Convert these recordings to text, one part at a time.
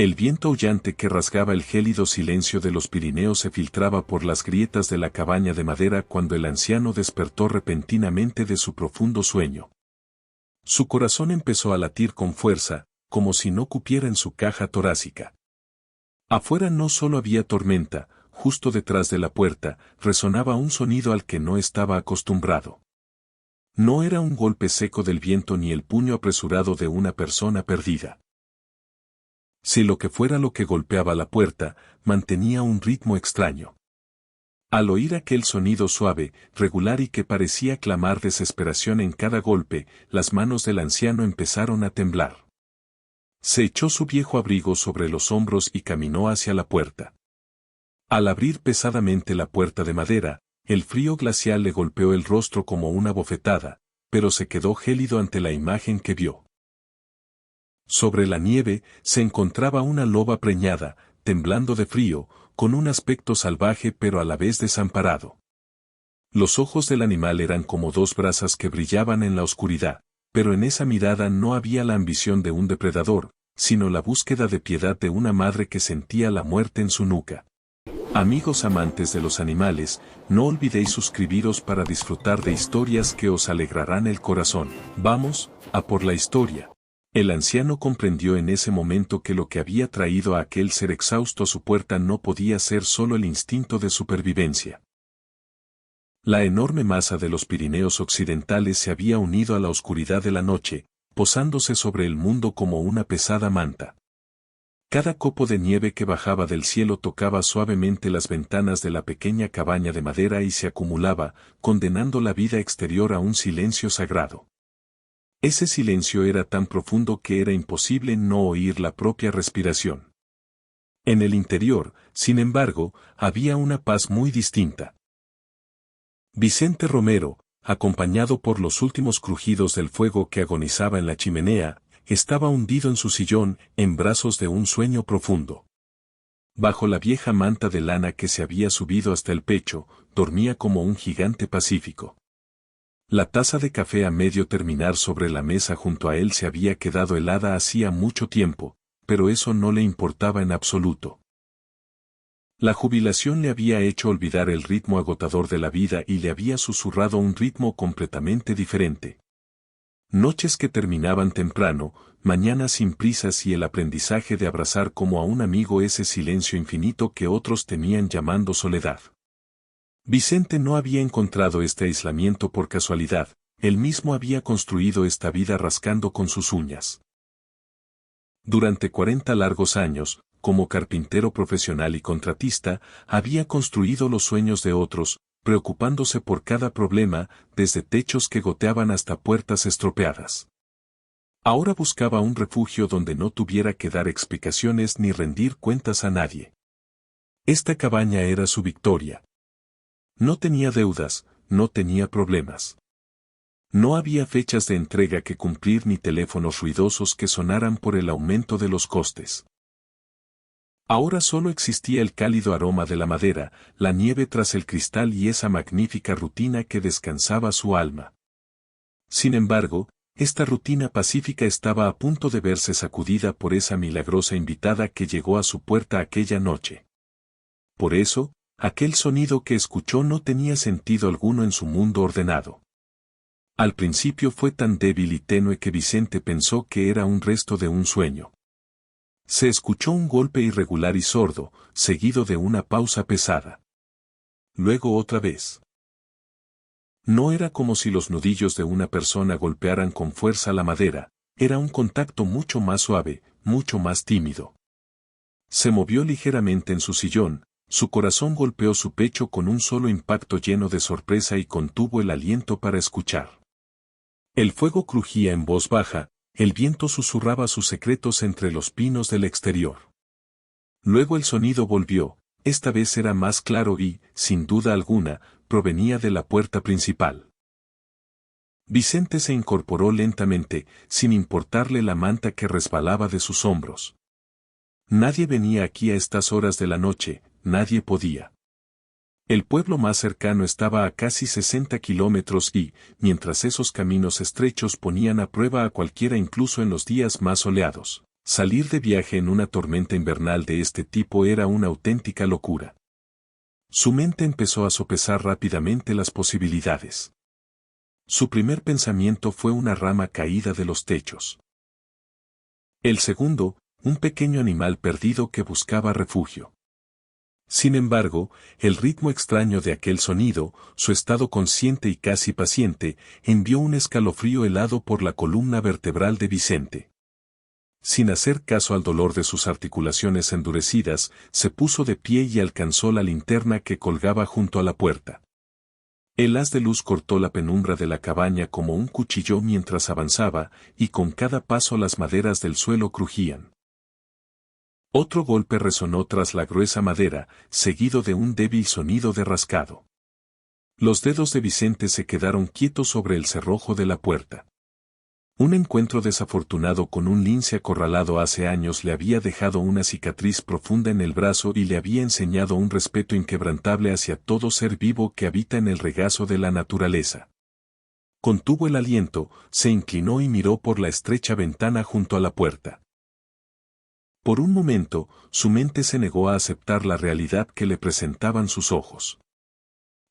El viento aullante que rasgaba el gélido silencio de los Pirineos se filtraba por las grietas de la cabaña de madera cuando el anciano despertó repentinamente de su profundo sueño. Su corazón empezó a latir con fuerza, como si no cupiera en su caja torácica. Afuera no solo había tormenta, justo detrás de la puerta, resonaba un sonido al que no estaba acostumbrado. No era un golpe seco del viento ni el puño apresurado de una persona perdida. Si lo que fuera lo que golpeaba la puerta, mantenía un ritmo extraño. Al oír aquel sonido suave, regular y que parecía clamar desesperación en cada golpe, las manos del anciano empezaron a temblar. Se echó su viejo abrigo sobre los hombros y caminó hacia la puerta. Al abrir pesadamente la puerta de madera, el frío glacial le golpeó el rostro como una bofetada, pero se quedó gélido ante la imagen que vio. Sobre la nieve se encontraba una loba preñada, temblando de frío, con un aspecto salvaje pero a la vez desamparado. Los ojos del animal eran como dos brasas que brillaban en la oscuridad, pero en esa mirada no había la ambición de un depredador, sino la búsqueda de piedad de una madre que sentía la muerte en su nuca. Amigos amantes de los animales, no olvidéis suscribiros para disfrutar de historias que os alegrarán el corazón. Vamos, a por la historia. El anciano comprendió en ese momento que lo que había traído a aquel ser exhausto a su puerta no podía ser solo el instinto de supervivencia. La enorme masa de los Pirineos occidentales se había unido a la oscuridad de la noche, posándose sobre el mundo como una pesada manta. Cada copo de nieve que bajaba del cielo tocaba suavemente las ventanas de la pequeña cabaña de madera y se acumulaba, condenando la vida exterior a un silencio sagrado. Ese silencio era tan profundo que era imposible no oír la propia respiración. En el interior, sin embargo, había una paz muy distinta. Vicente Romero, acompañado por los últimos crujidos del fuego que agonizaba en la chimenea, estaba hundido en su sillón, en brazos de un sueño profundo. Bajo la vieja manta de lana que se había subido hasta el pecho, dormía como un gigante pacífico. La taza de café a medio terminar sobre la mesa junto a él se había quedado helada hacía mucho tiempo, pero eso no le importaba en absoluto. La jubilación le había hecho olvidar el ritmo agotador de la vida y le había susurrado un ritmo completamente diferente. Noches que terminaban temprano, mañanas sin prisas y el aprendizaje de abrazar como a un amigo ese silencio infinito que otros temían llamando soledad. Vicente no había encontrado este aislamiento por casualidad, él mismo había construido esta vida rascando con sus uñas. Durante 40 largos años, como carpintero profesional y contratista, había construido los sueños de otros, preocupándose por cada problema, desde techos que goteaban hasta puertas estropeadas. Ahora buscaba un refugio donde no tuviera que dar explicaciones ni rendir cuentas a nadie. Esta cabaña era su victoria. No tenía deudas, no tenía problemas. No había fechas de entrega que cumplir ni teléfonos ruidosos que sonaran por el aumento de los costes. Ahora solo existía el cálido aroma de la madera, la nieve tras el cristal y esa magnífica rutina que descansaba su alma. Sin embargo, esta rutina pacífica estaba a punto de verse sacudida por esa milagrosa invitada que llegó a su puerta aquella noche. Por eso, aquel sonido que escuchó no tenía sentido alguno en su mundo ordenado. Al principio fue tan débil y tenue que Vicente pensó que era un resto de un sueño. Se escuchó un golpe irregular y sordo, seguido de una pausa pesada. Luego otra vez. No era como si los nudillos de una persona golpearan con fuerza la madera, era un contacto mucho más suave, mucho más tímido. Se movió ligeramente en su sillón, su corazón golpeó su pecho con un solo impacto lleno de sorpresa y contuvo el aliento para escuchar. El fuego crujía en voz baja, el viento susurraba sus secretos entre los pinos del exterior. Luego el sonido volvió, esta vez era más claro y, sin duda alguna, provenía de la puerta principal. Vicente se incorporó lentamente, sin importarle la manta que resbalaba de sus hombros. Nadie venía aquí a estas horas de la noche, nadie podía. El pueblo más cercano estaba a casi 60 kilómetros y, mientras esos caminos estrechos ponían a prueba a cualquiera incluso en los días más soleados, Salir de viaje en una tormenta invernal de este tipo era una auténtica locura. Su mente empezó a sopesar rápidamente las posibilidades. Su primer pensamiento fue una rama caída de los techos. El segundo, un pequeño animal perdido que buscaba refugio. Sin embargo, el ritmo extraño de aquel sonido, su estado consciente y casi paciente, envió un escalofrío helado por la columna vertebral de Vicente. Sin hacer caso al dolor de sus articulaciones endurecidas, se puso de pie y alcanzó la linterna que colgaba junto a la puerta. El haz de luz cortó la penumbra de la cabaña como un cuchillo mientras avanzaba, y con cada paso las maderas del suelo crujían. Otro golpe resonó tras la gruesa madera, seguido de un débil sonido de rascado. Los dedos de Vicente se quedaron quietos sobre el cerrojo de la puerta. Un encuentro desafortunado con un lince acorralado hace años le había dejado una cicatriz profunda en el brazo y le había enseñado un respeto inquebrantable hacia todo ser vivo que habita en el regazo de la naturaleza. Contuvo el aliento, se inclinó y miró por la estrecha ventana junto a la puerta. Por un momento, su mente se negó a aceptar la realidad que le presentaban sus ojos.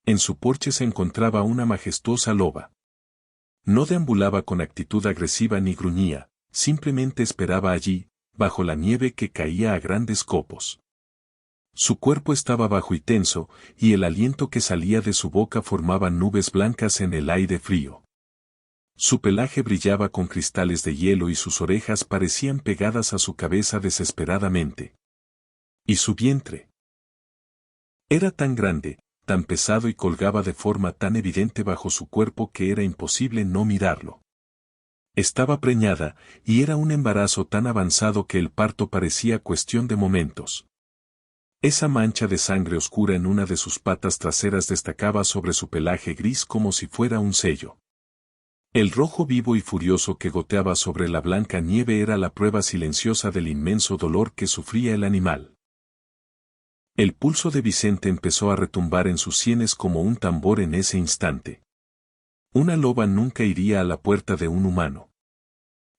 En su porche se encontraba una majestuosa loba. No deambulaba con actitud agresiva ni gruñía, simplemente esperaba allí, bajo la nieve que caía a grandes copos. Su cuerpo estaba bajo y tenso, y el aliento que salía de su boca formaba nubes blancas en el aire frío. Su pelaje brillaba con cristales de hielo y sus orejas parecían pegadas a su cabeza desesperadamente. ¿Y su vientre? Era tan grande, tan pesado y colgaba de forma tan evidente bajo su cuerpo que era imposible no mirarlo. Estaba preñada, y era un embarazo tan avanzado que el parto parecía cuestión de momentos. Esa mancha de sangre oscura en una de sus patas traseras destacaba sobre su pelaje gris como si fuera un sello. El rojo vivo y furioso que goteaba sobre la blanca nieve era la prueba silenciosa del inmenso dolor que sufría el animal. El pulso de Vicente empezó a retumbar en sus sienes como un tambor en ese instante. Una loba nunca iría a la puerta de un humano.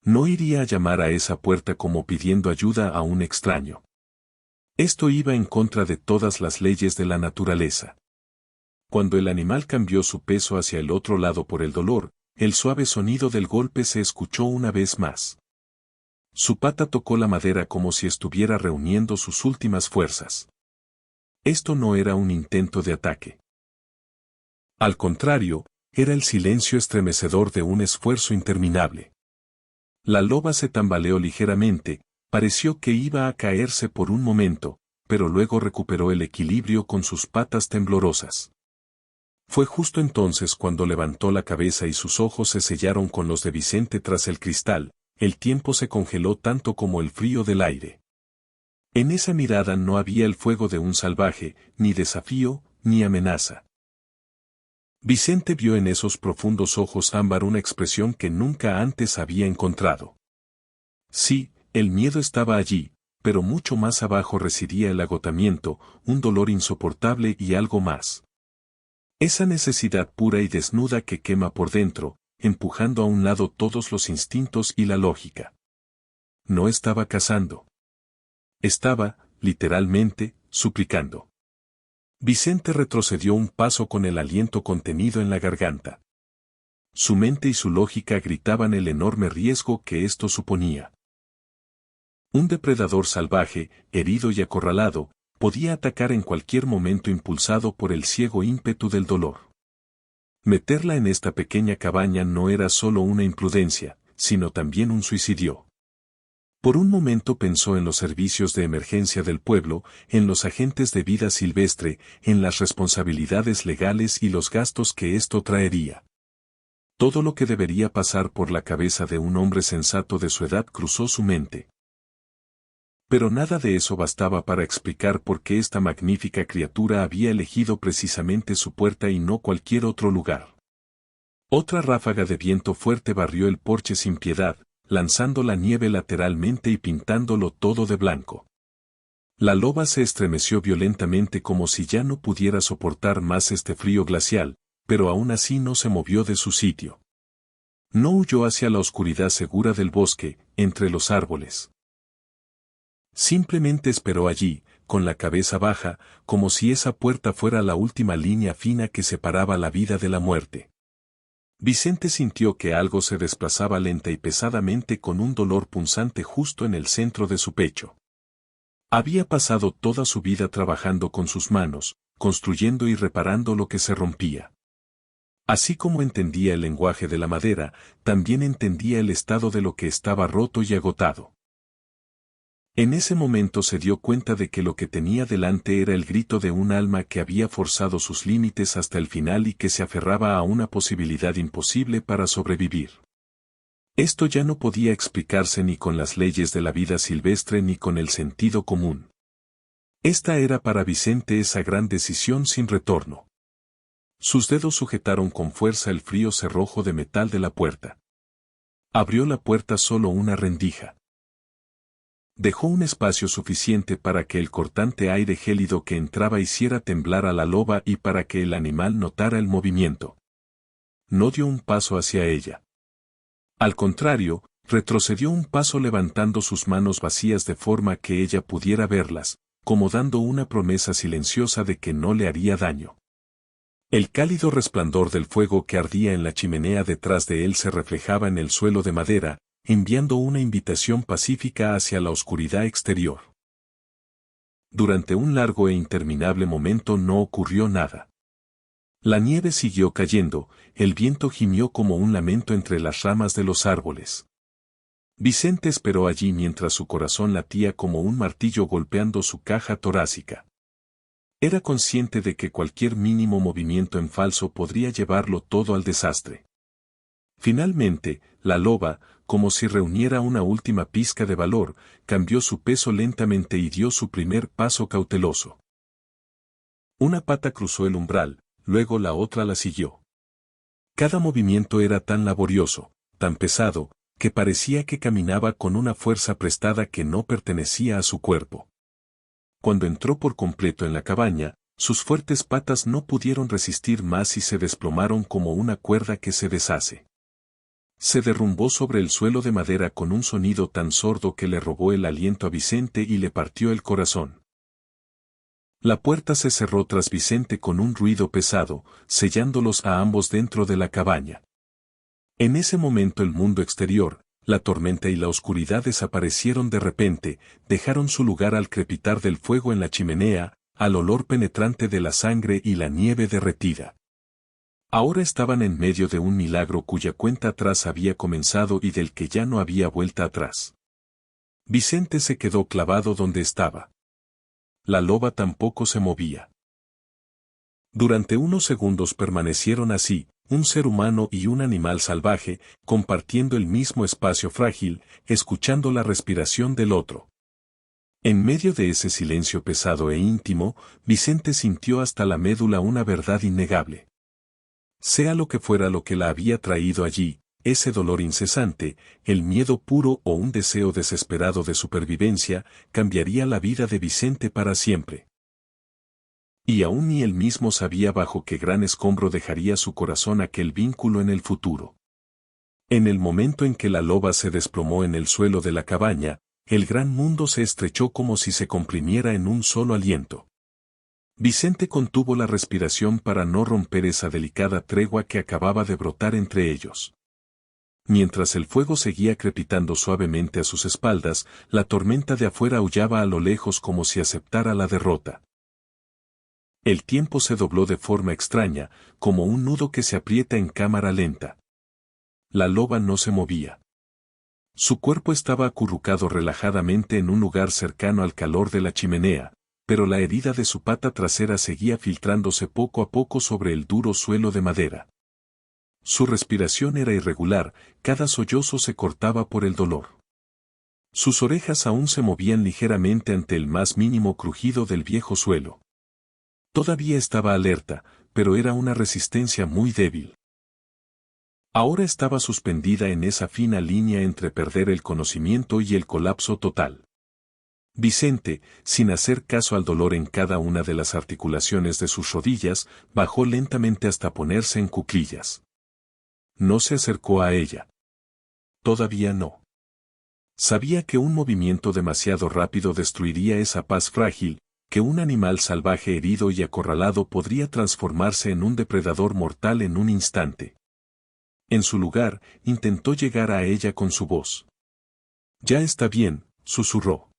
No iría a llamar a esa puerta como pidiendo ayuda a un extraño. Esto iba en contra de todas las leyes de la naturaleza. Cuando el animal cambió su peso hacia el otro lado por el dolor, el suave sonido del golpe se escuchó una vez más. Su pata tocó la madera como si estuviera reuniendo sus últimas fuerzas. Esto no era un intento de ataque. Al contrario, era el silencio estremecedor de un esfuerzo interminable. La loba se tambaleó ligeramente, pareció que iba a caerse por un momento, pero luego recuperó el equilibrio con sus patas temblorosas. Fue justo entonces cuando levantó la cabeza y sus ojos se sellaron con los de Vicente tras el cristal, el tiempo se congeló tanto como el frío del aire. En esa mirada no había el fuego de un salvaje, ni desafío, ni amenaza. Vicente vio en esos profundos ojos ámbar una expresión que nunca antes había encontrado. Sí, el miedo estaba allí, pero mucho más abajo residía el agotamiento, un dolor insoportable y algo más. Esa necesidad pura y desnuda que quema por dentro, empujando a un lado todos los instintos y la lógica. No estaba cazando. Estaba, literalmente, suplicando. Vicente retrocedió un paso con el aliento contenido en la garganta. Su mente y su lógica gritaban el enorme riesgo que esto suponía. Un depredador salvaje, herido y acorralado, podía atacar en cualquier momento impulsado por el ciego ímpetu del dolor. Meterla en esta pequeña cabaña no era solo una imprudencia, sino también un suicidio. Por un momento pensó en los servicios de emergencia del pueblo, en los agentes de vida silvestre, en las responsabilidades legales y los gastos que esto traería. Todo lo que debería pasar por la cabeza de un hombre sensato de su edad cruzó su mente. Pero nada de eso bastaba para explicar por qué esta magnífica criatura había elegido precisamente su puerta y no cualquier otro lugar. Otra ráfaga de viento fuerte barrió el porche sin piedad, lanzando la nieve lateralmente y pintándolo todo de blanco. La loba se estremeció violentamente como si ya no pudiera soportar más este frío glacial, pero aún así no se movió de su sitio. No huyó hacia la oscuridad segura del bosque, entre los árboles. Simplemente esperó allí, con la cabeza baja, como si esa puerta fuera la última línea fina que separaba la vida de la muerte. Vicente sintió que algo se desplazaba lenta y pesadamente con un dolor punzante justo en el centro de su pecho. Había pasado toda su vida trabajando con sus manos, construyendo y reparando lo que se rompía. Así como entendía el lenguaje de la madera, también entendía el estado de lo que estaba roto y agotado. En ese momento se dio cuenta de que lo que tenía delante era el grito de un alma que había forzado sus límites hasta el final y que se aferraba a una posibilidad imposible para sobrevivir. Esto ya no podía explicarse ni con las leyes de la vida silvestre ni con el sentido común. Esta era para Vicente esa gran decisión sin retorno. Sus dedos sujetaron con fuerza el frío cerrojo de metal de la puerta. Abrió la puerta solo una rendija. Dejó un espacio suficiente para que el cortante aire gélido que entraba hiciera temblar a la loba y para que el animal notara el movimiento. No dio un paso hacia ella. Al contrario, retrocedió un paso levantando sus manos vacías de forma que ella pudiera verlas, como dando una promesa silenciosa de que no le haría daño. El cálido resplandor del fuego que ardía en la chimenea detrás de él se reflejaba en el suelo de madera, enviando una invitación pacífica hacia la oscuridad exterior. Durante un largo e interminable momento no ocurrió nada. La nieve siguió cayendo, el viento gimió como un lamento entre las ramas de los árboles. Vicente esperó allí mientras su corazón latía como un martillo golpeando su caja torácica. Era consciente de que cualquier mínimo movimiento en falso podría llevarlo todo al desastre. Finalmente, la loba, como si reuniera una última pizca de valor, cambió su peso lentamente y dio su primer paso cauteloso. Una pata cruzó el umbral, luego la otra la siguió. Cada movimiento era tan laborioso, tan pesado, que parecía que caminaba con una fuerza prestada que no pertenecía a su cuerpo. Cuando entró por completo en la cabaña, sus fuertes patas no pudieron resistir más y se desplomaron como una cuerda que se deshace. Se derrumbó sobre el suelo de madera con un sonido tan sordo que le robó el aliento a Vicente y le partió el corazón. La puerta se cerró tras Vicente con un ruido pesado, sellándolos a ambos dentro de la cabaña. En ese momento el mundo exterior, la tormenta y la oscuridad desaparecieron de repente, dejaron su lugar al crepitar del fuego en la chimenea, al olor penetrante de la sangre y la nieve derretida. Ahora estaban en medio de un milagro cuya cuenta atrás había comenzado y del que ya no había vuelta atrás. Vicente se quedó clavado donde estaba. La loba tampoco se movía. Durante unos segundos permanecieron así, un ser humano y un animal salvaje, compartiendo el mismo espacio frágil, escuchando la respiración del otro. En medio de ese silencio pesado e íntimo, Vicente sintió hasta la médula una verdad innegable. Sea lo que fuera lo que la había traído allí, ese dolor incesante, el miedo puro o un deseo desesperado de supervivencia, cambiaría la vida de Vicente para siempre. Y aún ni él mismo sabía bajo qué gran escombro dejaría su corazón aquel vínculo en el futuro. En el momento en que la loba se desplomó en el suelo de la cabaña, el gran mundo se estrechó como si se comprimiera en un solo aliento. Vicente contuvo la respiración para no romper esa delicada tregua que acababa de brotar entre ellos. Mientras el fuego seguía crepitando suavemente a sus espaldas, la tormenta de afuera aullaba a lo lejos como si aceptara la derrota. El tiempo se dobló de forma extraña, como un nudo que se aprieta en cámara lenta. La loba no se movía. Su cuerpo estaba acurrucado relajadamente en un lugar cercano al calor de la chimenea, pero la herida de su pata trasera seguía filtrándose poco a poco sobre el duro suelo de madera. Su respiración era irregular, cada sollozo se cortaba por el dolor. Sus orejas aún se movían ligeramente ante el más mínimo crujido del viejo suelo. Todavía estaba alerta, pero era una resistencia muy débil. Ahora estaba suspendida en esa fina línea entre perder el conocimiento y el colapso total. Vicente, sin hacer caso al dolor en cada una de las articulaciones de sus rodillas, bajó lentamente hasta ponerse en cuclillas. No se acercó a ella. Todavía no. Sabía que un movimiento demasiado rápido destruiría esa paz frágil, que un animal salvaje herido y acorralado podría transformarse en un depredador mortal en un instante. En su lugar, intentó llegar a ella con su voz. «Ya está bien», susurró.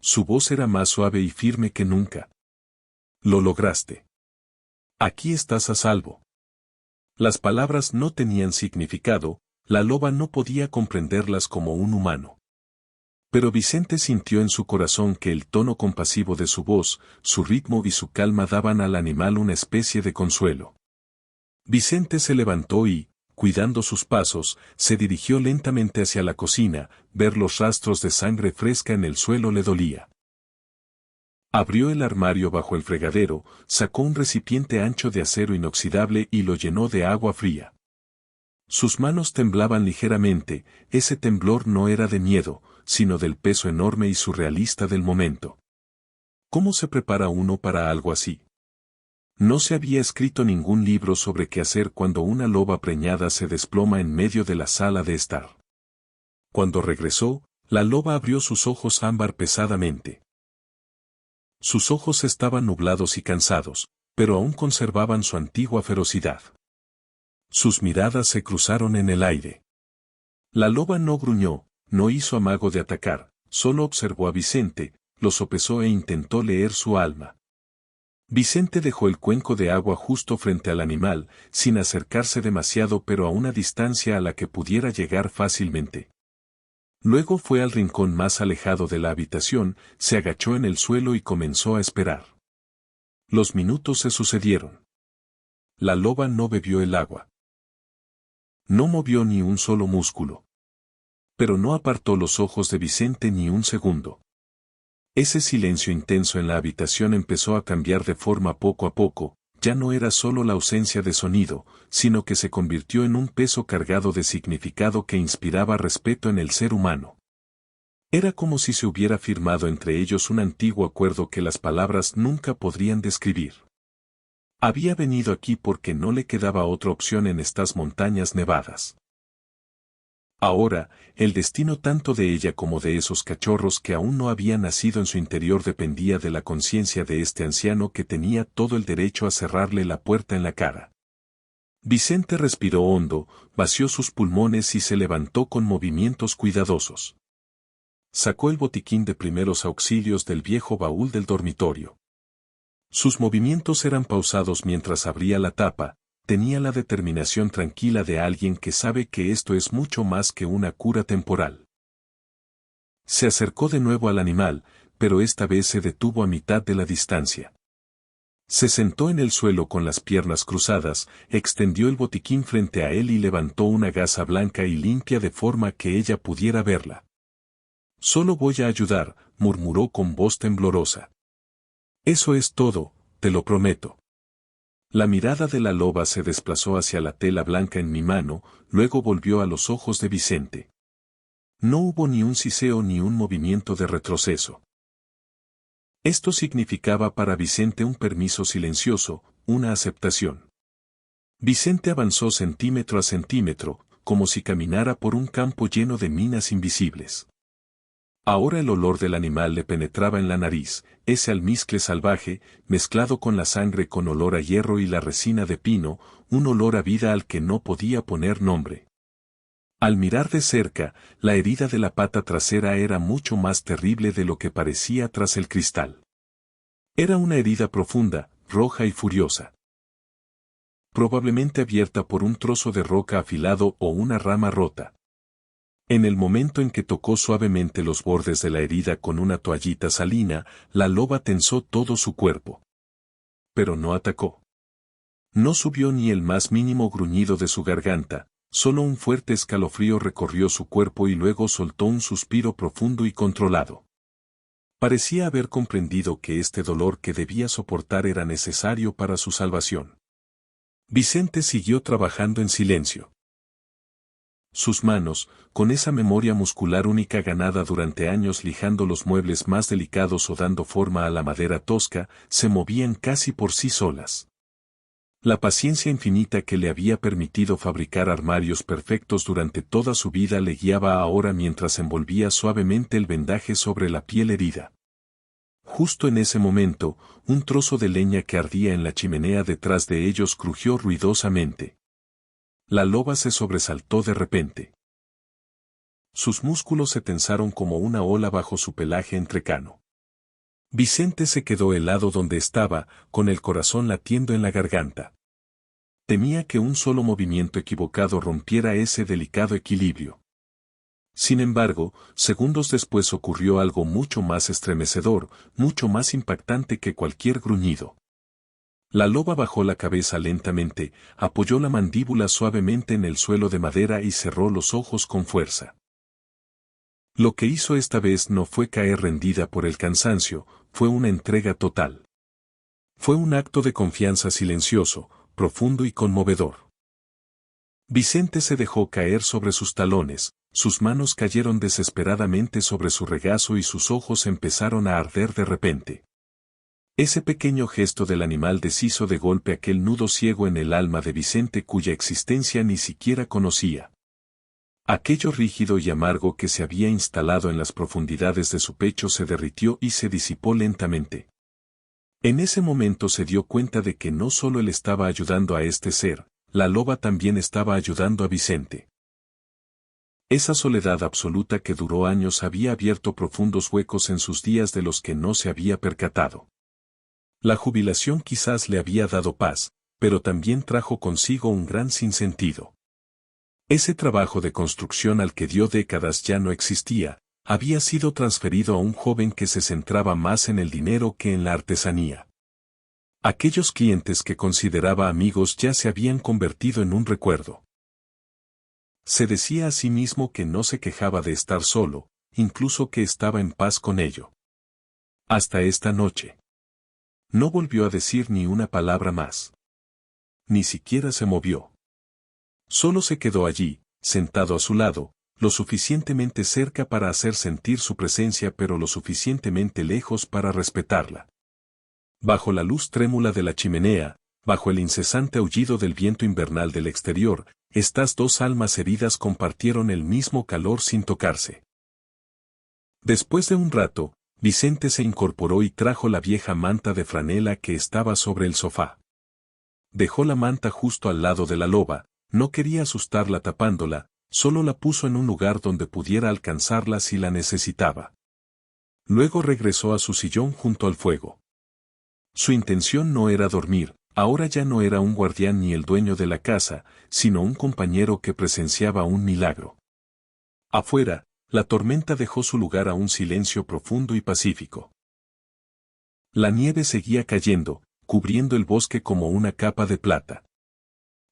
Su voz era más suave y firme que nunca. «Lo lograste. Aquí estás a salvo». Las palabras no tenían significado, la loba no podía comprenderlas como un humano. Pero Vicente sintió en su corazón que el tono compasivo de su voz, su ritmo y su calma daban al animal una especie de consuelo. Vicente se levantó y, cuidando sus pasos, se dirigió lentamente hacia la cocina. Ver los rastros de sangre fresca en el suelo le dolía. Abrió el armario bajo el fregadero, sacó un recipiente ancho de acero inoxidable y lo llenó de agua fría. Sus manos temblaban ligeramente, ese temblor no era de miedo, sino del peso enorme y surrealista del momento. ¿Cómo se prepara uno para algo así? No se había escrito ningún libro sobre qué hacer cuando una loba preñada se desploma en medio de la sala de estar. Cuando regresó, la loba abrió sus ojos ámbar pesadamente. Sus ojos estaban nublados y cansados, pero aún conservaban su antigua ferocidad. Sus miradas se cruzaron en el aire. La loba no gruñó, no hizo amago de atacar, solo observó a Vicente, lo sopesó e intentó leer su alma. Vicente dejó el cuenco de agua justo frente al animal, sin acercarse demasiado pero a una distancia a la que pudiera llegar fácilmente. Luego fue al rincón más alejado de la habitación, se agachó en el suelo y comenzó a esperar. Los minutos se sucedieron. La loba no bebió el agua. No movió ni un solo músculo. Pero no apartó los ojos de Vicente ni un segundo. Ese silencio intenso en la habitación empezó a cambiar de forma poco a poco, ya no era solo la ausencia de sonido, sino que se convirtió en un peso cargado de significado que inspiraba respeto en el ser humano. Era como si se hubiera firmado entre ellos un antiguo acuerdo que las palabras nunca podrían describir. Había venido aquí porque no le quedaba otra opción en estas montañas nevadas. Ahora, el destino tanto de ella como de esos cachorros que aún no habían nacido en su interior dependía de la conciencia de este anciano que tenía todo el derecho a cerrarle la puerta en la cara. Vicente respiró hondo, vació sus pulmones y se levantó con movimientos cuidadosos. Sacó el botiquín de primeros auxilios del viejo baúl del dormitorio. Sus movimientos eran pausados mientras abría la tapa. Tenía la determinación tranquila de alguien que sabe que esto es mucho más que una cura temporal. Se acercó de nuevo al animal, pero esta vez se detuvo a mitad de la distancia. Se sentó en el suelo con las piernas cruzadas, extendió el botiquín frente a él y levantó una gasa blanca y limpia de forma que ella pudiera verla. «Solo voy a ayudar», murmuró con voz temblorosa. «Eso es todo, te lo prometo». La mirada de la loba se desplazó hacia la tela blanca en mi mano, luego volvió a los ojos de Vicente. No hubo ni un siseo ni un movimiento de retroceso. Esto significaba para Vicente un permiso silencioso, una aceptación. Vicente avanzó centímetro a centímetro, como si caminara por un campo lleno de minas invisibles. Ahora el olor del animal le penetraba en la nariz, ese almizcle salvaje, mezclado con la sangre con olor a hierro y la resina de pino, un olor a vida al que no podía poner nombre. Al mirar de cerca, la herida de la pata trasera era mucho más terrible de lo que parecía tras el cristal. Era una herida profunda, roja y furiosa. Probablemente abierta por un trozo de roca afilado o una rama rota. En el momento en que tocó suavemente los bordes de la herida con una toallita salina, la loba tensó todo su cuerpo. Pero no atacó. No subió ni el más mínimo gruñido de su garganta, solo un fuerte escalofrío recorrió su cuerpo y luego soltó un suspiro profundo y controlado. Parecía haber comprendido que este dolor que debía soportar era necesario para su salvación. Vicente siguió trabajando en silencio. Sus manos, con esa memoria muscular única ganada durante años lijando los muebles más delicados o dando forma a la madera tosca, se movían casi por sí solas. La paciencia infinita que le había permitido fabricar armarios perfectos durante toda su vida le guiaba ahora mientras envolvía suavemente el vendaje sobre la piel herida. Justo en ese momento, un trozo de leña que ardía en la chimenea detrás de ellos crujió ruidosamente. La loba se sobresaltó de repente. Sus músculos se tensaron como una ola bajo su pelaje entrecano. Vicente se quedó helado donde estaba, con el corazón latiendo en la garganta. Temía que un solo movimiento equivocado rompiera ese delicado equilibrio. Sin embargo, segundos después ocurrió algo mucho más estremecedor, mucho más impactante que cualquier gruñido. La loba bajó la cabeza lentamente, apoyó la mandíbula suavemente en el suelo de madera y cerró los ojos con fuerza. Lo que hizo esta vez no fue caer rendida por el cansancio, fue una entrega total. Fue un acto de confianza silencioso, profundo y conmovedor. Vicente se dejó caer sobre sus talones, sus manos cayeron desesperadamente sobre su regazo y sus ojos empezaron a arder de repente. Ese pequeño gesto del animal deshizo de golpe aquel nudo ciego en el alma de Vicente cuya existencia ni siquiera conocía. Aquello rígido y amargo que se había instalado en las profundidades de su pecho se derritió y se disipó lentamente. En ese momento se dio cuenta de que no solo él estaba ayudando a este ser, la loba también estaba ayudando a Vicente. Esa soledad absoluta que duró años había abierto profundos huecos en sus días de los que no se había percatado. La jubilación quizás le había dado paz, pero también trajo consigo un gran sinsentido. Ese trabajo de construcción al que dio décadas ya no existía, había sido transferido a un joven que se centraba más en el dinero que en la artesanía. Aquellos clientes que consideraba amigos ya se habían convertido en un recuerdo. Se decía a sí mismo que no se quejaba de estar solo, incluso que estaba en paz con ello. Hasta esta noche. No volvió a decir ni una palabra más. Ni siquiera se movió. Solo se quedó allí, sentado a su lado, lo suficientemente cerca para hacer sentir su presencia pero lo suficientemente lejos para respetarla. Bajo la luz trémula de la chimenea, bajo el incesante aullido del viento invernal del exterior, estas dos almas heridas compartieron el mismo calor sin tocarse. Después de un rato, Vicente se incorporó y trajo la vieja manta de franela que estaba sobre el sofá. Dejó la manta justo al lado de la loba, no quería asustarla tapándola, solo la puso en un lugar donde pudiera alcanzarla si la necesitaba. Luego regresó a su sillón junto al fuego. Su intención no era dormir, ahora ya no era un guardián ni el dueño de la casa, sino un compañero que presenciaba un milagro. Afuera, la tormenta dejó su lugar a un silencio profundo y pacífico. La nieve seguía cayendo, cubriendo el bosque como una capa de plata.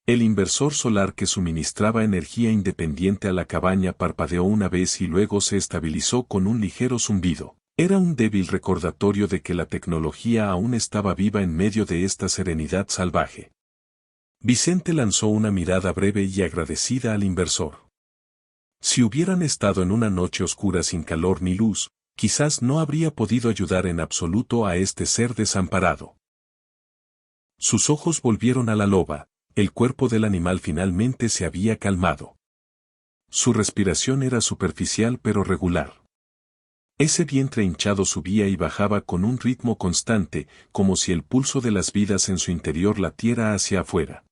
El inversor solar que suministraba energía independiente a la cabaña parpadeó una vez y luego se estabilizó con un ligero zumbido. Era un débil recordatorio de que la tecnología aún estaba viva en medio de esta serenidad salvaje. Vicente lanzó una mirada breve y agradecida al inversor. Si hubieran estado en una noche oscura sin calor ni luz, quizás no habría podido ayudar en absoluto a este ser desamparado. Sus ojos volvieron a la loba, el cuerpo del animal finalmente se había calmado. Su respiración era superficial pero regular. Ese vientre hinchado subía y bajaba con un ritmo constante, como si el pulso de las vidas en su interior latiera hacia afuera.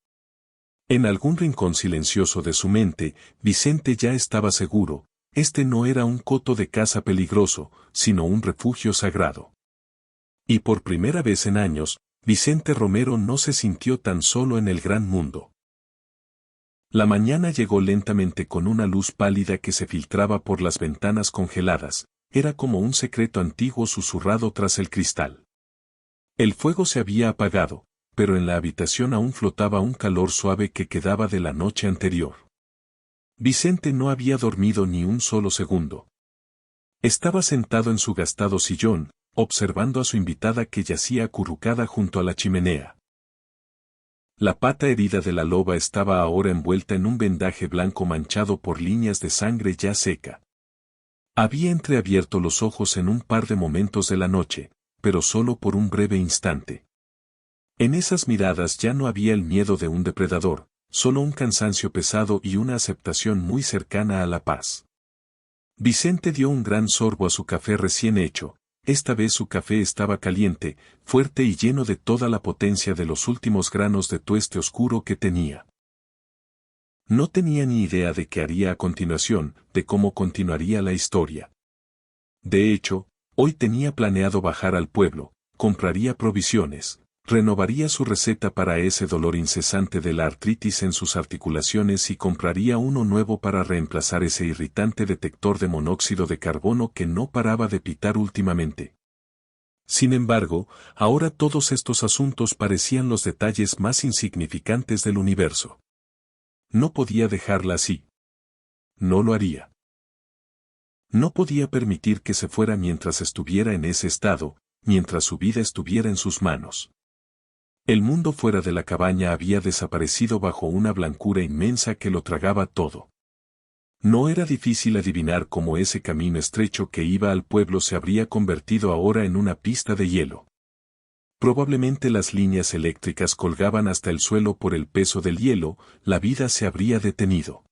En algún rincón silencioso de su mente, Vicente ya estaba seguro, este no era un coto de caza peligroso, sino un refugio sagrado. Y por primera vez en años, Vicente Romero no se sintió tan solo en el gran mundo. La mañana llegó lentamente con una luz pálida que se filtraba por las ventanas congeladas, era como un secreto antiguo susurrado tras el cristal. El fuego se había apagado, pero en la habitación aún flotaba un calor suave que quedaba de la noche anterior. Vicente no había dormido ni un solo segundo. Estaba sentado en su gastado sillón, observando a su invitada que yacía acurrucada junto a la chimenea. La pata herida de la loba estaba ahora envuelta en un vendaje blanco manchado por líneas de sangre ya seca. Había entreabierto los ojos en un par de momentos de la noche, pero solo por un breve instante. En esas miradas ya no había el miedo de un depredador, solo un cansancio pesado y una aceptación muy cercana a la paz. Vicente dio un gran sorbo a su café recién hecho. Esta vez su café estaba caliente, fuerte y lleno de toda la potencia de los últimos granos de tueste oscuro que tenía. No tenía ni idea de qué haría a continuación, de cómo continuaría la historia. De hecho, hoy tenía planeado bajar al pueblo, compraría provisiones, renovaría su receta para ese dolor incesante de la artritis en sus articulaciones y compraría uno nuevo para reemplazar ese irritante detector de monóxido de carbono que no paraba de pitar últimamente. Sin embargo, ahora todos estos asuntos parecían los detalles más insignificantes del universo. No podía dejarla así. No lo haría. No podía permitir que se fuera mientras estuviera en ese estado, mientras su vida estuviera en sus manos. El mundo fuera de la cabaña había desaparecido bajo una blancura inmensa que lo tragaba todo. No era difícil adivinar cómo ese camino estrecho que iba al pueblo se habría convertido ahora en una pista de hielo. Probablemente las líneas eléctricas colgaban hasta el suelo por el peso del hielo, la vida se habría detenido.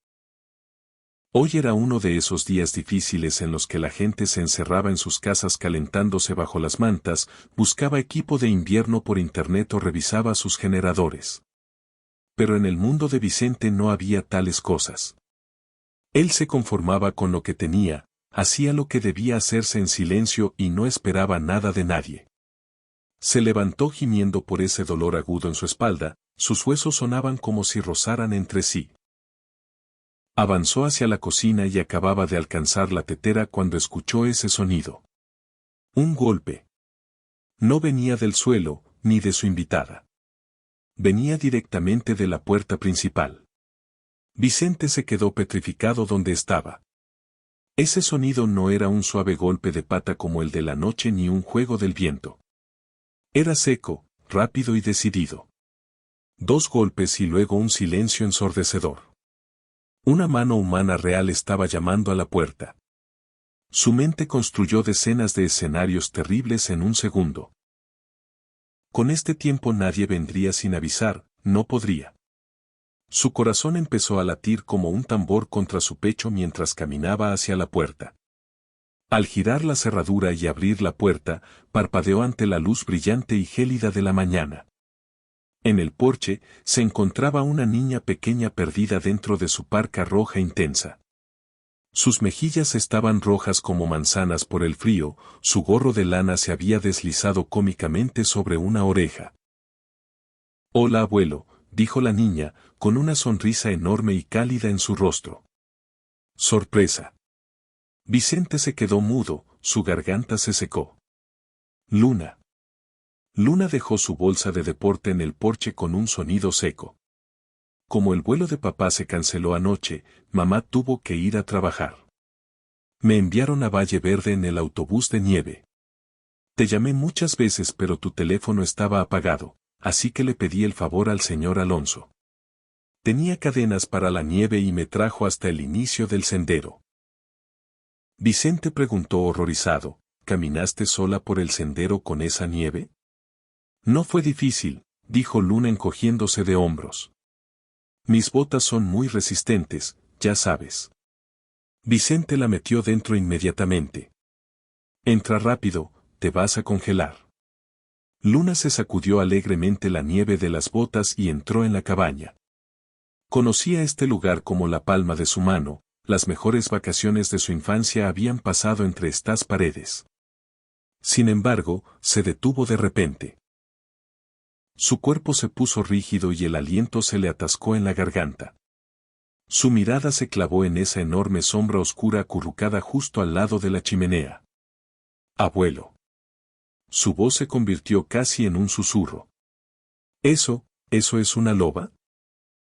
Hoy era uno de esos días difíciles en los que la gente se encerraba en sus casas calentándose bajo las mantas, buscaba equipo de invierno por internet o revisaba sus generadores. Pero en el mundo de Vicente no había tales cosas. Él se conformaba con lo que tenía, hacía lo que debía hacerse en silencio y no esperaba nada de nadie. Se levantó gimiendo por ese dolor agudo en su espalda, sus huesos sonaban como si rozaran entre sí. Avanzó hacia la cocina y acababa de alcanzar la tetera cuando escuchó ese sonido. Un golpe. No venía del suelo, ni de su invitada. Venía directamente de la puerta principal. Vicente se quedó petrificado donde estaba. Ese sonido no era un suave golpe de pata como el de la noche ni un juego del viento. Era seco, rápido y decidido. 2 golpes y luego un silencio ensordecedor. Una mano humana real estaba llamando a la puerta. Su mente construyó decenas de escenarios terribles en un segundo. Con este tiempo nadie vendría sin avisar, no podría. Su corazón empezó a latir como un tambor contra su pecho mientras caminaba hacia la puerta. Al girar la cerradura y abrir la puerta, parpadeó ante la luz brillante y gélida de la mañana. En el porche, se encontraba una niña pequeña perdida dentro de su parca roja intensa. Sus mejillas estaban rojas como manzanas por el frío, su gorro de lana se había deslizado cómicamente sobre una oreja. «Hola, abuelo», dijo la niña, con una sonrisa enorme y cálida en su rostro. Sorpresa. Vicente se quedó mudo, su garganta se secó. «Luna». Luna dejó su bolsa de deporte en el porche con un sonido seco. Como el vuelo de papá se canceló anoche, mamá tuvo que ir a trabajar. Me enviaron a Valle Verde en el autobús de nieve. Te llamé muchas veces pero tu teléfono estaba apagado, así que le pedí el favor al señor Alonso. Tenía cadenas para la nieve y me trajo hasta el inicio del sendero. Vicente preguntó horrorizado, ¿caminaste sola por el sendero con esa nieve? No fue difícil, dijo Luna encogiéndose de hombros. Mis botas son muy resistentes, ya sabes. Vicente la metió dentro inmediatamente. Entra rápido, te vas a congelar. Luna se sacudió alegremente la nieve de las botas y entró en la cabaña. Conocía este lugar como la palma de su mano, las mejores vacaciones de su infancia habían pasado entre estas paredes. Sin embargo, se detuvo de repente. Su cuerpo se puso rígido y el aliento se le atascó en la garganta. Su mirada se clavó en esa enorme sombra oscura acurrucada justo al lado de la chimenea. «Abuelo». Su voz se convirtió casi en un susurro. ¿Eso es una loba?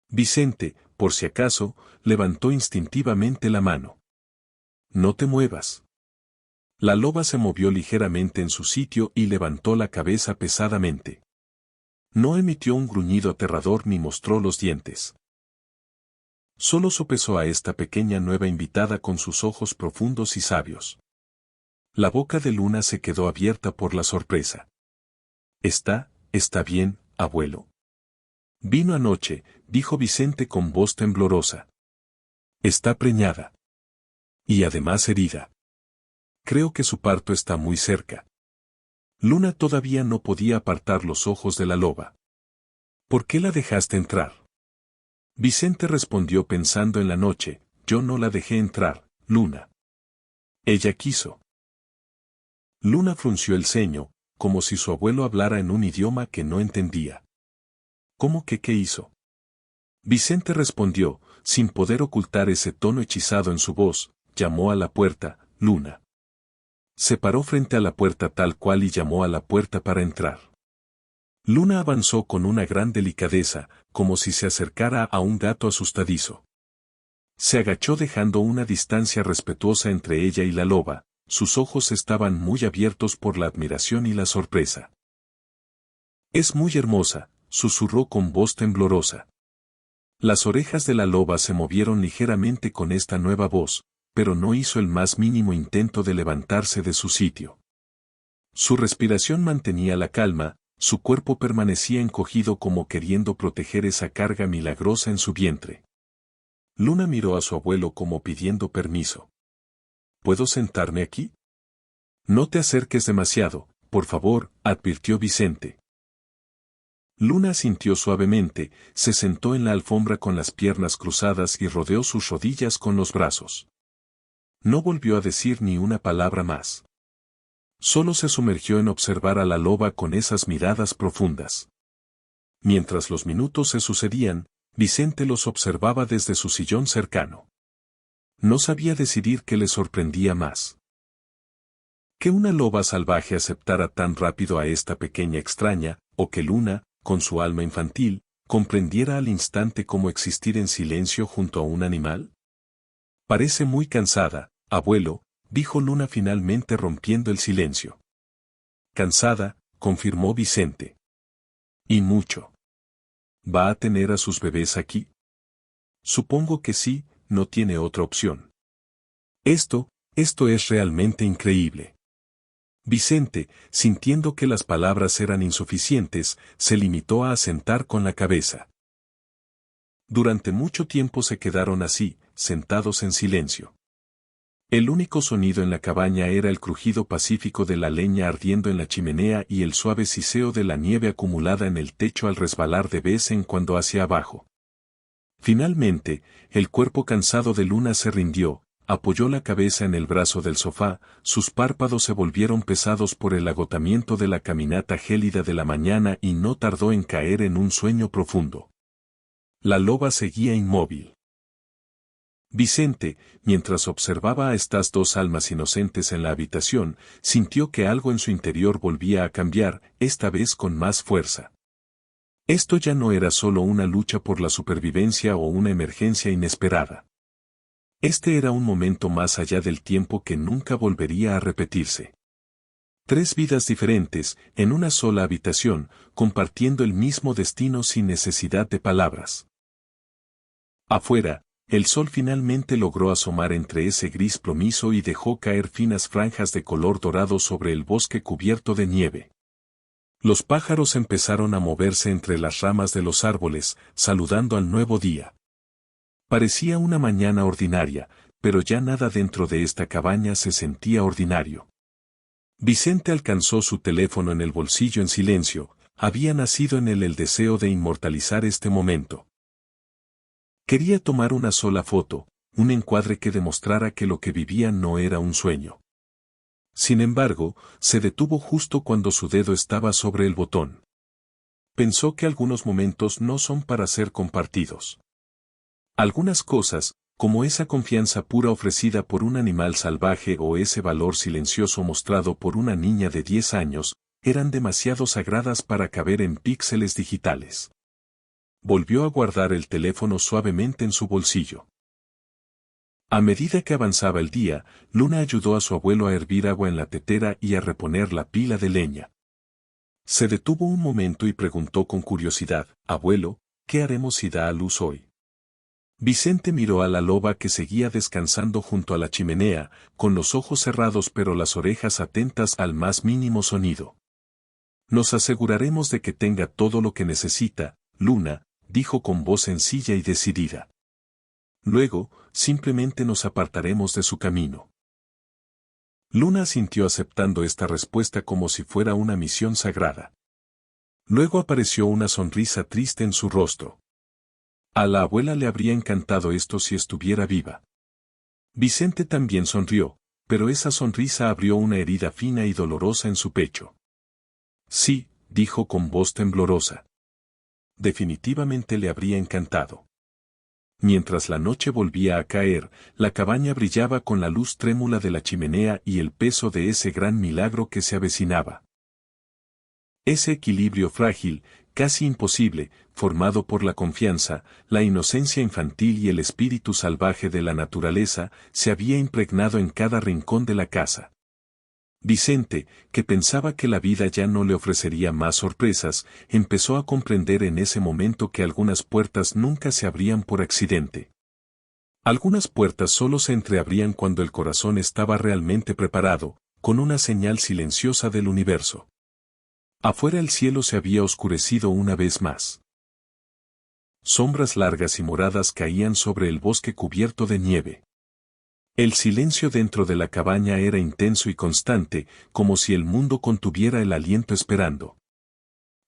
Vicente, por si acaso, levantó instintivamente la mano. «No te muevas». La loba se movió ligeramente en su sitio y levantó la cabeza pesadamente. No emitió un gruñido aterrador ni mostró los dientes. Solo sopesó a esta pequeña nueva invitada con sus ojos profundos y sabios. La boca de Luna se quedó abierta por la sorpresa. Está bien, abuelo? Vino anoche, dijo Vicente con voz temblorosa. Está preñada. Y además herida. Creo que su parto está muy cerca. Luna todavía no podía apartar los ojos de la loba. ¿Por qué la dejaste entrar? Vicente respondió pensando en la noche, yo no la dejé entrar, Luna. Ella quiso. Luna frunció el ceño, como si su abuelo hablara en un idioma que no entendía. ¿Cómo que qué hizo? Vicente respondió, sin poder ocultar ese tono hechizado en su voz, llamó a la puerta, Luna. Se paró frente a la puerta tal cual y llamó a la puerta para entrar. Luna avanzó con una gran delicadeza, como si se acercara a un gato asustadizo. Se agachó dejando una distancia respetuosa entre ella y la loba, sus ojos estaban muy abiertos por la admiración y la sorpresa. Es muy hermosa, susurró con voz temblorosa. Las orejas de la loba se movieron ligeramente con esta nueva voz, pero no hizo el más mínimo intento de levantarse de su sitio. Su respiración mantenía la calma, su cuerpo permanecía encogido como queriendo proteger esa carga milagrosa en su vientre. Luna miró a su abuelo como pidiendo permiso. ¿Puedo sentarme aquí? No te acerques demasiado, por favor, advirtió Vicente. Luna asintió suavemente, se sentó en la alfombra con las piernas cruzadas y rodeó sus rodillas con los brazos. No volvió a decir ni una palabra más. Solo se sumergió en observar a la loba con esas miradas profundas. Mientras los minutos se sucedían, Vicente los observaba desde su sillón cercano. No sabía decidir qué le sorprendía más. Que una loba salvaje aceptara tan rápido a esta pequeña extraña, o que Luna, con su alma infantil, comprendiera al instante cómo existir en silencio junto a un animal. Parece muy cansada, abuelo, dijo Luna finalmente rompiendo el silencio. Cansada, confirmó Vicente. Y mucho. ¿Va a tener a sus bebés aquí? Supongo que sí, no tiene otra opción. Esto es realmente increíble. Vicente, sintiendo que las palabras eran insuficientes, se limitó a asentar con la cabeza. Durante mucho tiempo se quedaron así, sentados en silencio. El único sonido en la cabaña era el crujido pacífico de la leña ardiendo en la chimenea y el suave siseo de la nieve acumulada en el techo al resbalar de vez en cuando hacia abajo. Finalmente, el cuerpo cansado de Luna se rindió, apoyó la cabeza en el brazo del sofá, sus párpados se volvieron pesados por el agotamiento de la caminata gélida de la mañana y no tardó en caer en un sueño profundo. La loba seguía inmóvil. Vicente, mientras observaba a estas dos almas inocentes en la habitación, sintió que algo en su interior volvía a cambiar, esta vez con más fuerza. Esto ya no era solo una lucha por la supervivencia o una emergencia inesperada. Este era un momento más allá del tiempo que nunca volvería a repetirse. 3 vidas diferentes, en una sola habitación, compartiendo el mismo destino sin necesidad de palabras. Afuera, el sol finalmente logró asomar entre ese gris plomizo y dejó caer finas franjas de color dorado sobre el bosque cubierto de nieve. Los pájaros empezaron a moverse entre las ramas de los árboles, saludando al nuevo día. Parecía una mañana ordinaria, pero ya nada dentro de esta cabaña se sentía ordinario. Vicente alcanzó su teléfono en el bolsillo en silencio, había nacido en él el deseo de inmortalizar este momento. Quería tomar una sola foto, un encuadre que demostrara que lo que vivía no era un sueño. Sin embargo, se detuvo justo cuando su dedo estaba sobre el botón. Pensó que algunos momentos no son para ser compartidos. Algunas cosas, como esa confianza pura ofrecida por un animal salvaje o ese valor silencioso mostrado por una niña de 10 años, eran demasiado sagradas para caber en píxeles digitales. Volvió a guardar el teléfono suavemente en su bolsillo. A medida que avanzaba el día, Luna ayudó a su abuelo a hervir agua en la tetera y a reponer la pila de leña. Se detuvo un momento y preguntó con curiosidad, «Abuelo, ¿qué haremos si da a luz hoy?» Vicente miró a la loba que seguía descansando junto a la chimenea, con los ojos cerrados pero las orejas atentas al más mínimo sonido. Nos aseguraremos de que tenga todo lo que necesita, Luna, dijo con voz sencilla y decidida. Luego, simplemente nos apartaremos de su camino. Luna asintió aceptando esta respuesta como si fuera una misión sagrada. Luego apareció una sonrisa triste en su rostro. A la abuela le habría encantado esto si estuviera viva. Vicente también sonrió, pero esa sonrisa abrió una herida fina y dolorosa en su pecho. Sí, dijo con voz temblorosa. Definitivamente le habría encantado. Mientras la noche volvía a caer, la cabaña brillaba con la luz trémula de la chimenea y el peso de ese gran milagro que se avecinaba. Ese equilibrio frágil, casi imposible, formado por la confianza, la inocencia infantil y el espíritu salvaje de la naturaleza, se había impregnado en cada rincón de la casa. Vicente, que pensaba que la vida ya no le ofrecería más sorpresas, empezó a comprender en ese momento que algunas puertas nunca se abrían por accidente. Algunas puertas solo se entreabrían cuando el corazón estaba realmente preparado, con una señal silenciosa del universo. Afuera el cielo se había oscurecido una vez más. Sombras largas y moradas caían sobre el bosque cubierto de nieve. El silencio dentro de la cabaña era intenso y constante, como si el mundo contuviera el aliento esperando.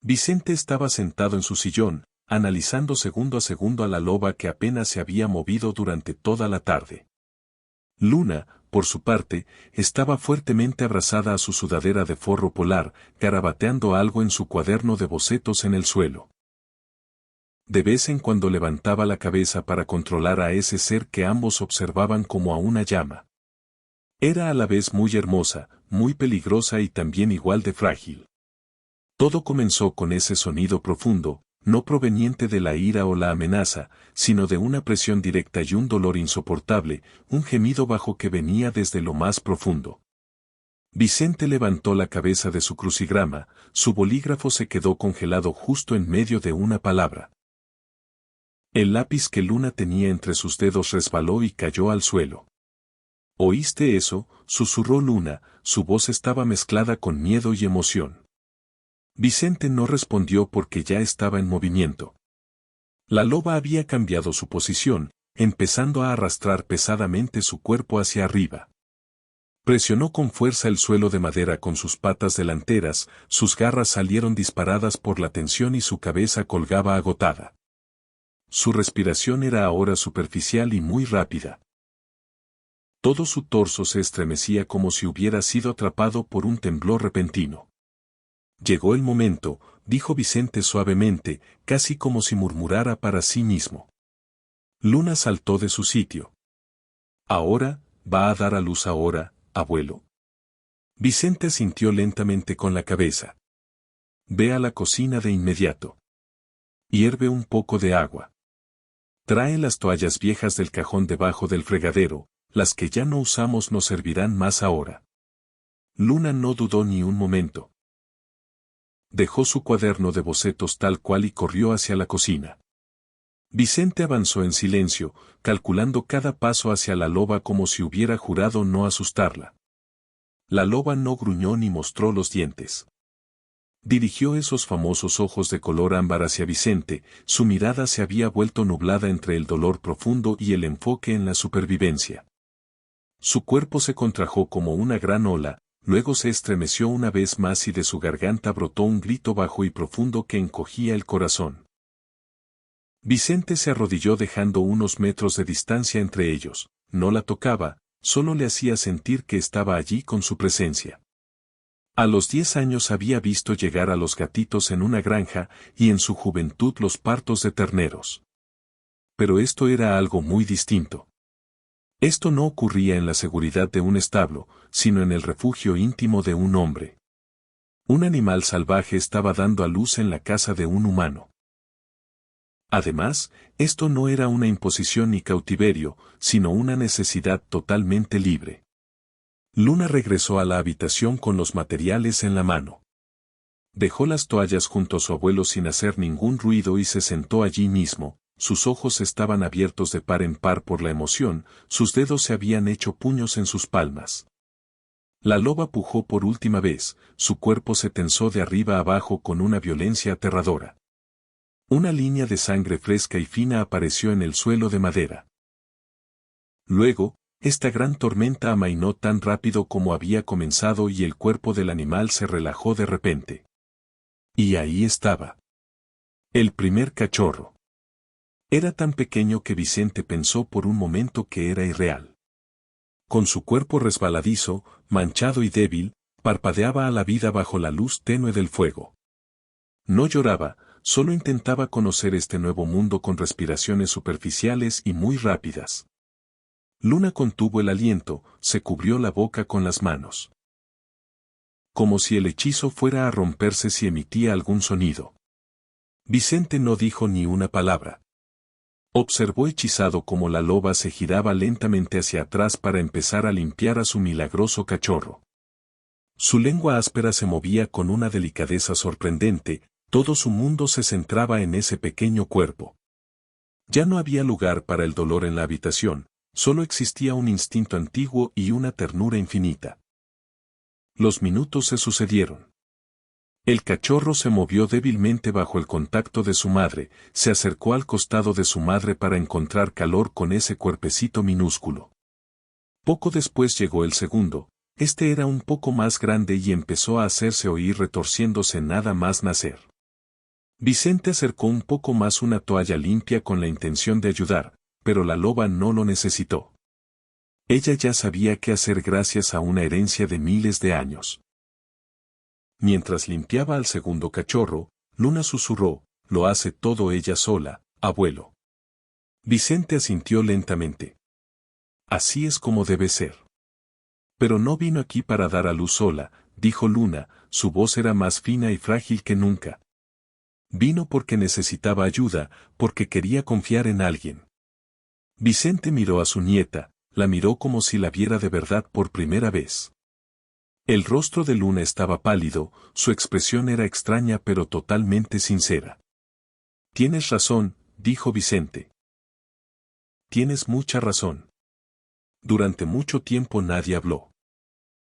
Vicente estaba sentado en su sillón, analizando segundo a segundo a la loba que apenas se había movido durante toda la tarde. Luna, por su parte, estaba fuertemente abrazada a su sudadera de forro polar, garabateando algo en su cuaderno de bocetos en el suelo. De vez en cuando levantaba la cabeza para controlar a ese ser que ambos observaban como a una llama. Era a la vez muy hermosa, muy peligrosa y también igual de frágil. Todo comenzó con ese sonido profundo, no proveniente de la ira o la amenaza, sino de una presión directa y un dolor insoportable, un gemido bajo que venía desde lo más profundo. Vicente levantó la cabeza de su crucigrama, su bolígrafo se quedó congelado justo en medio de una palabra. El lápiz que Luna tenía entre sus dedos resbaló y cayó al suelo. ¿Oíste eso?, susurró Luna, su voz estaba mezclada con miedo y emoción. Vicente no respondió porque ya estaba en movimiento. La loba había cambiado su posición, empezando a arrastrar pesadamente su cuerpo hacia arriba. Presionó con fuerza el suelo de madera con sus patas delanteras, sus garras salieron disparadas por la tensión y su cabeza colgaba agotada. Su respiración era ahora superficial y muy rápida. Todo su torso se estremecía como si hubiera sido atrapado por un temblor repentino. Llegó el momento, dijo Vicente suavemente, casi como si murmurara para sí mismo. Luna saltó de su sitio. Ahora, va a dar a luz ahora, abuelo. Vicente asintió lentamente con la cabeza. Ve a la cocina de inmediato. Hierve un poco de agua. Trae las toallas viejas del cajón debajo del fregadero, las que ya no usamos nos servirán más ahora. Luna no dudó ni un momento. Dejó su cuaderno de bocetos tal cual y corrió hacia la cocina. Vicente avanzó en silencio, calculando cada paso hacia la loba como si hubiera jurado no asustarla. La loba no gruñó ni mostró los dientes. Dirigió esos famosos ojos de color ámbar hacia Vicente, su mirada se había vuelto nublada entre el dolor profundo y el enfoque en la supervivencia. Su cuerpo se contrajo como una gran ola, luego se estremeció una vez más y de su garganta brotó un grito bajo y profundo que encogía el corazón. Vicente se arrodilló dejando unos metros de distancia entre ellos, no la tocaba, solo le hacía sentir que estaba allí con su presencia. A los 10 años había visto llegar a los gatitos en una granja y en su juventud los partos de terneros. Pero esto era algo muy distinto. Esto no ocurría en la seguridad de un establo, sino en el refugio íntimo de un hombre. Un animal salvaje estaba dando a luz en la casa de un humano. Además, esto no era una imposición ni cautiverio, sino una necesidad totalmente libre. Luna regresó a la habitación con los materiales en la mano. Dejó las toallas junto a su abuelo sin hacer ningún ruido y se sentó allí mismo, sus ojos estaban abiertos de par en par por la emoción, sus dedos se habían hecho puños en sus palmas. La loba pujó por última vez, su cuerpo se tensó de arriba a abajo con una violencia aterradora. Una línea de sangre fresca y fina apareció en el suelo de madera. Luego, esta gran tormenta amainó tan rápido como había comenzado y el cuerpo del animal se relajó de repente. Y ahí estaba. El primer cachorro. Era tan pequeño que Vicente pensó por un momento que era irreal. Con su cuerpo resbaladizo, manchado y débil, parpadeaba a la vida bajo la luz tenue del fuego. No lloraba, solo intentaba conocer este nuevo mundo con respiraciones superficiales y muy rápidas. Luna contuvo el aliento, se cubrió la boca con las manos. Como si el hechizo fuera a romperse si emitía algún sonido. Vicente no dijo ni una palabra. Observó hechizado cómo la loba se giraba lentamente hacia atrás para empezar a limpiar a su milagroso cachorro. Su lengua áspera se movía con una delicadeza sorprendente, todo su mundo se centraba en ese pequeño cuerpo. Ya no había lugar para el dolor en la habitación, solo existía un instinto antiguo y una ternura infinita. Los minutos se sucedieron. El cachorro se movió débilmente bajo el contacto de su madre, se acercó al costado de su madre para encontrar calor con ese cuerpecito minúsculo. Poco después llegó el segundo, este era un poco más grande y empezó a hacerse oír retorciéndose nada más nacer. Vicente acercó un poco más una toalla limpia con la intención de ayudar, pero la loba no lo necesitó. Ella ya sabía qué hacer gracias a una herencia de miles de años. Mientras limpiaba al segundo cachorro, Luna susurró, «Lo hace todo ella sola, abuelo». Vicente asintió lentamente. «Así es como debe ser». «Pero no vino aquí para dar a luz sola», dijo Luna, su voz era más fina y frágil que nunca. «Vino porque necesitaba ayuda, porque quería confiar en alguien». Vicente miró a su nieta, la miró como si la viera de verdad por primera vez. El rostro de Luna estaba pálido, su expresión era extraña pero totalmente sincera. «Tienes razón», dijo Vicente. «Tienes mucha razón». Durante mucho tiempo nadie habló.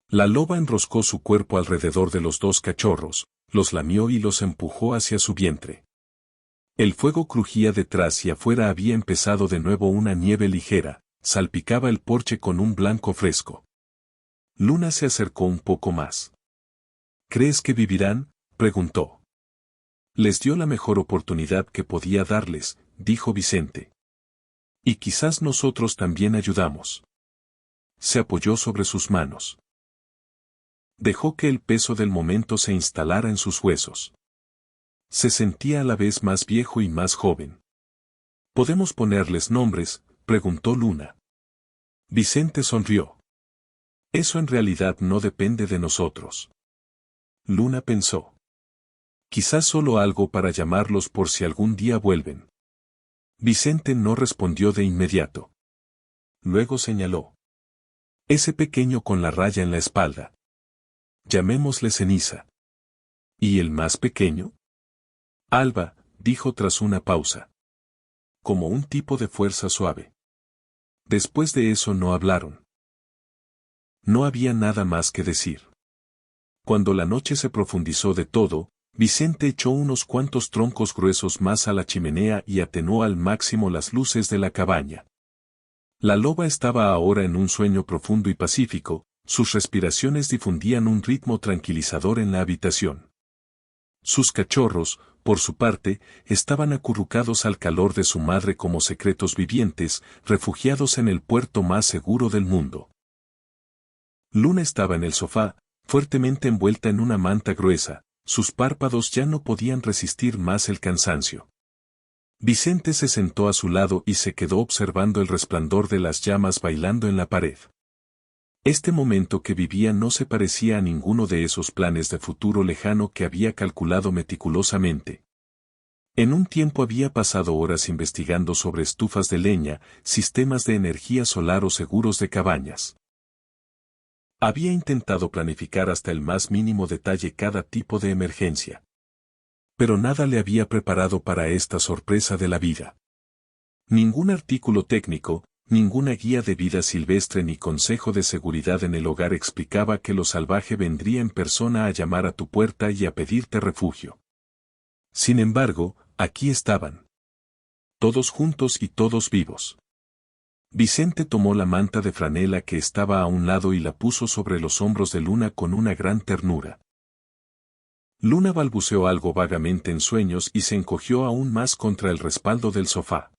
La loba enroscó su cuerpo alrededor de los dos cachorros, los lamió y los empujó hacia su vientre. El fuego crujía detrás y afuera había empezado de nuevo una nieve ligera, salpicaba el porche con un blanco fresco. Luna se acercó un poco más. «¿Crees que vivirán?», preguntó. «Les dio la mejor oportunidad que podía darles», dijo Vicente. «Y quizás nosotros también ayudamos». Se apoyó sobre sus manos. Dejó que el peso del momento se instalara en sus huesos. Se sentía a la vez más viejo y más joven. «¿Podemos ponerles nombres?», preguntó Luna. Vicente sonrió. «Eso en realidad no depende de nosotros». Luna pensó. «Quizás solo algo para llamarlos por si algún día vuelven». Vicente no respondió de inmediato. Luego señaló. «Ese pequeño con la raya en la espalda. Llamémosle Ceniza». «¿Y el más pequeño?». «Alba», dijo tras una pausa. Como un tipo de fuerza suave. Después de eso no hablaron. No había nada más que decir. Cuando la noche se profundizó de todo, Vicente echó unos cuantos troncos gruesos más a la chimenea y atenuó al máximo las luces de la cabaña. La loba estaba ahora en un sueño profundo y pacífico, sus respiraciones difundían un ritmo tranquilizador en la habitación. Sus cachorros, por su parte, estaban acurrucados al calor de su madre como secretos vivientes, refugiados en el puerto más seguro del mundo. Luna estaba en el sofá, fuertemente envuelta en una manta gruesa, sus párpados ya no podían resistir más el cansancio. Vicente se sentó a su lado y se quedó observando el resplandor de las llamas bailando en la pared. Este momento que vivía no se parecía a ninguno de esos planes de futuro lejano que había calculado meticulosamente. En un tiempo había pasado horas investigando sobre estufas de leña, sistemas de energía solar o seguros de cabañas. Había intentado planificar hasta el más mínimo detalle cada tipo de emergencia. Pero nada le había preparado para esta sorpresa de la vida. Ningún artículo técnico, ninguna guía de vida silvestre ni consejo de seguridad en el hogar explicaba que lo salvaje vendría en persona a llamar a tu puerta y a pedirte refugio. Sin embargo, aquí estaban. Todos juntos y todos vivos. Vicente tomó la manta de franela que estaba a un lado y la puso sobre los hombros de Luna con una gran ternura. Luna balbuceó algo vagamente en sueños y se encogió aún más contra el respaldo del sofá.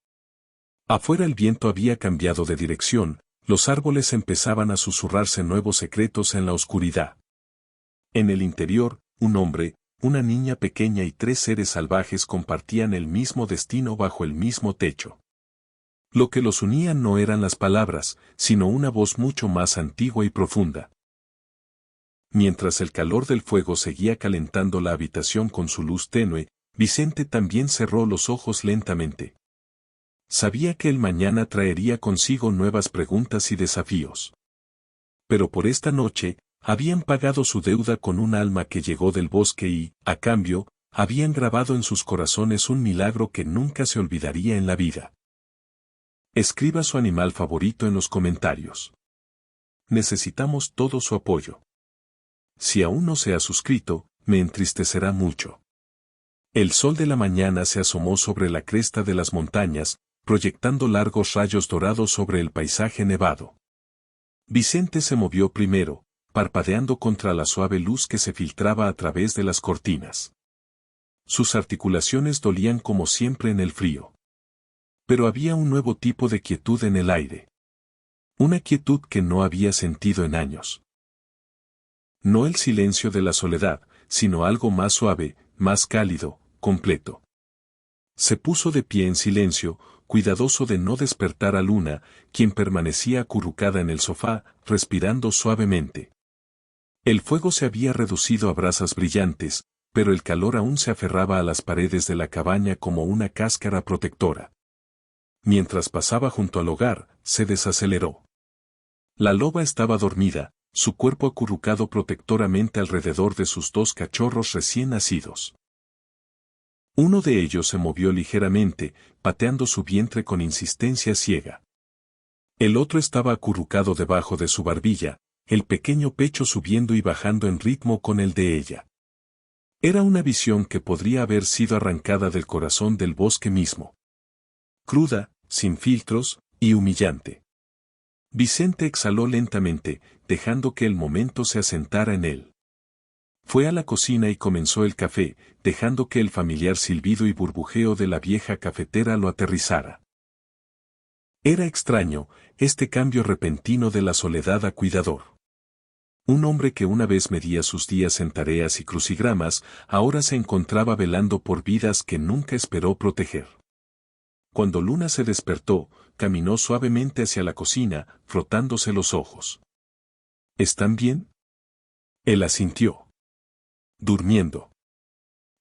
Afuera el viento había cambiado de dirección, los árboles empezaban a susurrarse nuevos secretos en la oscuridad. En el interior, un hombre, una niña pequeña y 3 seres salvajes compartían el mismo destino bajo el mismo techo. Lo que los unía no eran las palabras, sino una voz mucho más antigua y profunda. Mientras el calor del fuego seguía calentando la habitación con su luz tenue, Vicente también cerró los ojos lentamente. Sabía que el mañana traería consigo nuevas preguntas y desafíos. Pero por esta noche, habían pagado su deuda con un alma que llegó del bosque y, a cambio, habían grabado en sus corazones un milagro que nunca se olvidaría en la vida. Escriba su animal favorito en los comentarios. Necesitamos todo su apoyo. Si aún no se ha suscrito, me entristecerá mucho. El sol de la mañana se asomó sobre la cresta de las montañas, proyectando largos rayos dorados sobre el paisaje nevado. Vicente se movió primero, parpadeando contra la suave luz que se filtraba a través de las cortinas. Sus articulaciones dolían como siempre en el frío. Pero había un nuevo tipo de quietud en el aire. Una quietud que no había sentido en años. No el silencio de la soledad, sino algo más suave, más cálido, completo. Se puso de pie en silencio, cuidadoso de no despertar a Luna, quien permanecía acurrucada en el sofá, respirando suavemente. El fuego se había reducido a brasas brillantes, pero el calor aún se aferraba a las paredes de la cabaña como una cáscara protectora. Mientras pasaba junto al hogar, se desaceleró. La loba estaba dormida, su cuerpo acurrucado protectoramente alrededor de sus 2 cachorros recién nacidos. Uno de ellos se movió ligeramente, pateando su vientre con insistencia ciega. El otro estaba acurrucado debajo de su barbilla, el pequeño pecho subiendo y bajando en ritmo con el de ella. Era una visión que podría haber sido arrancada del corazón del bosque mismo. Cruda, sin filtros, y humillante. Vicente exhaló lentamente, dejando que el momento se asentara en él. Fue a la cocina y comenzó el café, dejando que el familiar silbido y burbujeo de la vieja cafetera lo aterrizara. Era extraño, este cambio repentino de la soledad a cuidador. Un hombre que una vez medía sus días en tareas y crucigramas, ahora se encontraba velando por vidas que nunca esperó proteger. Cuando Luna se despertó, caminó suavemente hacia la cocina, frotándose los ojos. ¿Están bien? Él asintió. Durmiendo.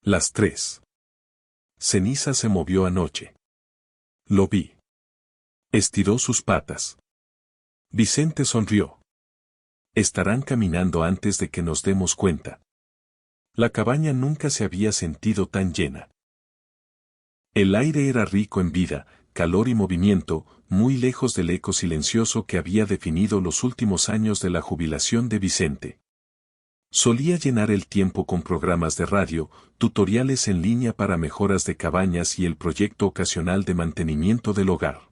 Las 3. Ceniza se movió anoche. Lo vi. Estiró sus patas. Vicente sonrió. Estarán caminando antes de que nos demos cuenta. La cabaña nunca se había sentido tan llena. El aire era rico en vida, calor y movimiento, muy lejos del eco silencioso que había definido los últimos años de la jubilación de Vicente. Solía llenar el tiempo con programas de radio, tutoriales en línea para mejoras de cabañas y el proyecto ocasional de mantenimiento del hogar.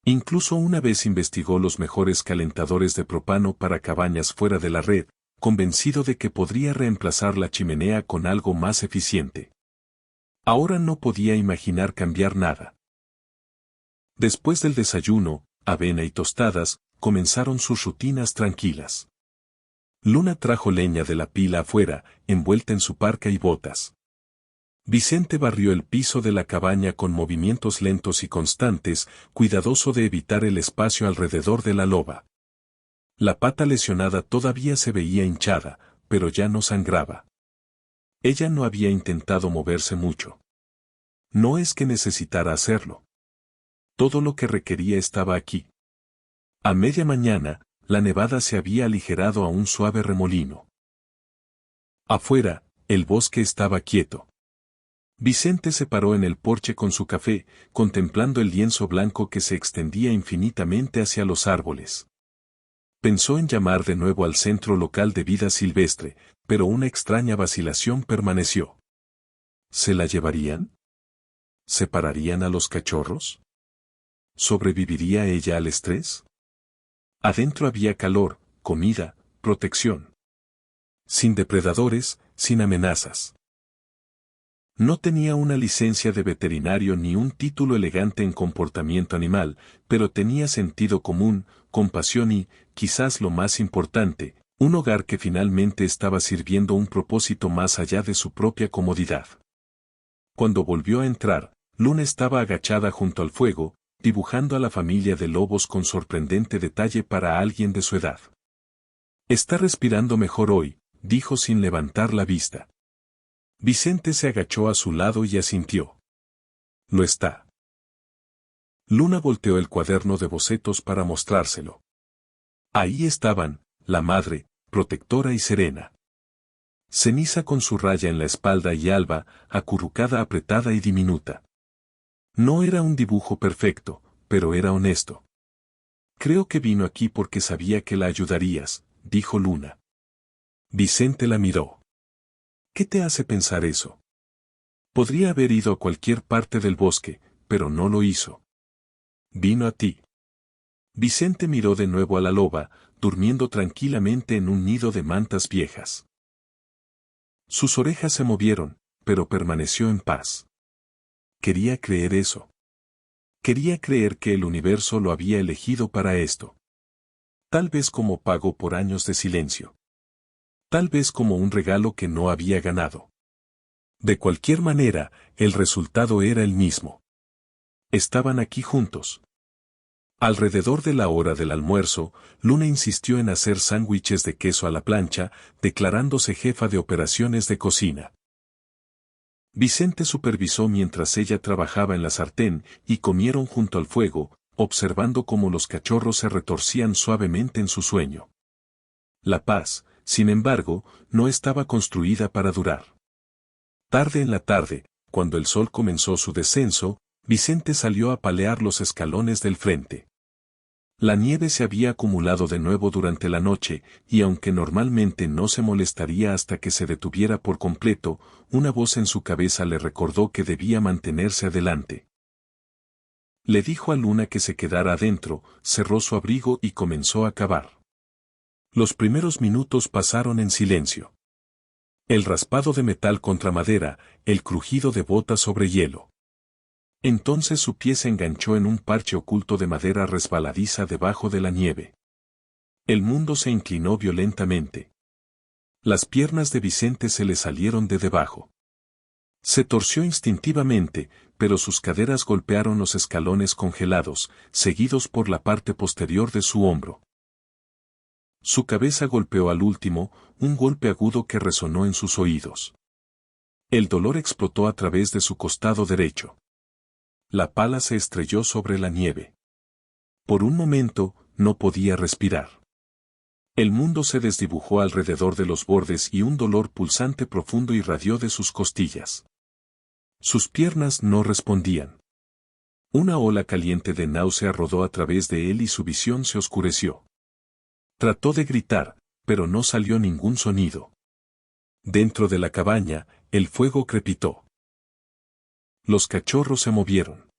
Incluso una vez investigó los mejores calentadores de propano para cabañas fuera de la red, convencido de que podría reemplazar la chimenea con algo más eficiente. Ahora no podía imaginar cambiar nada. Después del desayuno, avena y tostadas, comenzaron sus rutinas tranquilas. Luna trajo leña de la pila afuera, envuelta en su parca y botas. Vicente barrió el piso de la cabaña con movimientos lentos y constantes, cuidadoso de evitar el espacio alrededor de la loba. La pata lesionada todavía se veía hinchada, pero ya no sangraba. Ella no había intentado moverse mucho. No es que necesitara hacerlo. Todo lo que requería estaba aquí. A media mañana, la nevada se había aligerado a un suave remolino. Afuera, el bosque estaba quieto. Vicente se paró en el porche con su café, contemplando el lienzo blanco que se extendía infinitamente hacia los árboles. Pensó en llamar de nuevo al centro local de vida silvestre, pero una extraña vacilación permaneció. ¿Se la llevarían? ¿Separarían a los cachorros? ¿Sobreviviría ella al estrés? Adentro había calor, comida, protección. Sin depredadores, sin amenazas. No tenía una licencia de veterinario ni un título elegante en comportamiento animal, pero tenía sentido común, compasión y, quizás lo más importante, un hogar que finalmente estaba sirviendo un propósito más allá de su propia comodidad. Cuando volvió a entrar, Luna estaba agachada junto al fuego, dibujando a la familia de lobos con sorprendente detalle para alguien de su edad. «Está respirando mejor hoy», dijo sin levantar la vista. Vicente se agachó a su lado y asintió. «Lo está». Luna volteó el cuaderno de bocetos para mostrárselo. Ahí estaban, la madre, protectora y serena. Ceniza con su raya en la espalda y Alba, acurrucada apretada y diminuta. No era un dibujo perfecto, pero era honesto. «Creo que vino aquí porque sabía que la ayudarías», dijo Luna. Vicente la miró. «¿Qué te hace pensar eso?» «Podría haber ido a cualquier parte del bosque, pero no lo hizo. Vino a ti». Vicente miró de nuevo a la loba, durmiendo tranquilamente en un nido de mantas viejas. Sus orejas se movieron, pero permaneció en paz. Quería creer eso. Quería creer que el universo lo había elegido para esto. Tal vez como pago por años de silencio. Tal vez como un regalo que no había ganado. De cualquier manera, el resultado era el mismo. Estaban aquí juntos. Alrededor de la hora del almuerzo, Luna insistió en hacer sándwiches de queso a la plancha, declarándose jefa de operaciones de cocina. Vicente supervisó mientras ella trabajaba en la sartén y comieron junto al fuego, observando cómo los cachorros se retorcían suavemente en su sueño. La paz, sin embargo, no estaba construida para durar. Tarde en la tarde, cuando el sol comenzó su descenso, Vicente salió a palear los escalones del frente. La nieve se había acumulado de nuevo durante la noche, y aunque normalmente no se molestaría hasta que se detuviera por completo, una voz en su cabeza le recordó que debía mantenerse adelante. Le dijo a Luna que se quedara adentro, cerró su abrigo y comenzó a cavar. Los primeros minutos pasaron en silencio. El raspado de metal contra madera, el crujido de botas sobre hielo. Entonces su pie se enganchó en un parche oculto de madera resbaladiza debajo de la nieve. El mundo se inclinó violentamente. Las piernas de Vicente se le salieron de debajo. Se torció instintivamente, pero sus caderas golpearon los escalones congelados, seguidos por la parte posterior de su hombro. Su cabeza golpeó al último, un golpe agudo que resonó en sus oídos. El dolor explotó a través de su costado derecho. La pala se estrelló sobre la nieve. Por un momento, no podía respirar. El mundo se desdibujó alrededor de los bordes y un dolor pulsante profundo irradió de sus costillas. Sus piernas no respondían. Una ola caliente de náusea rodó a través de él y su visión se oscureció. Trató de gritar, pero no salió ningún sonido. Dentro de la cabaña, el fuego crepitó. Los cachorros se movieron.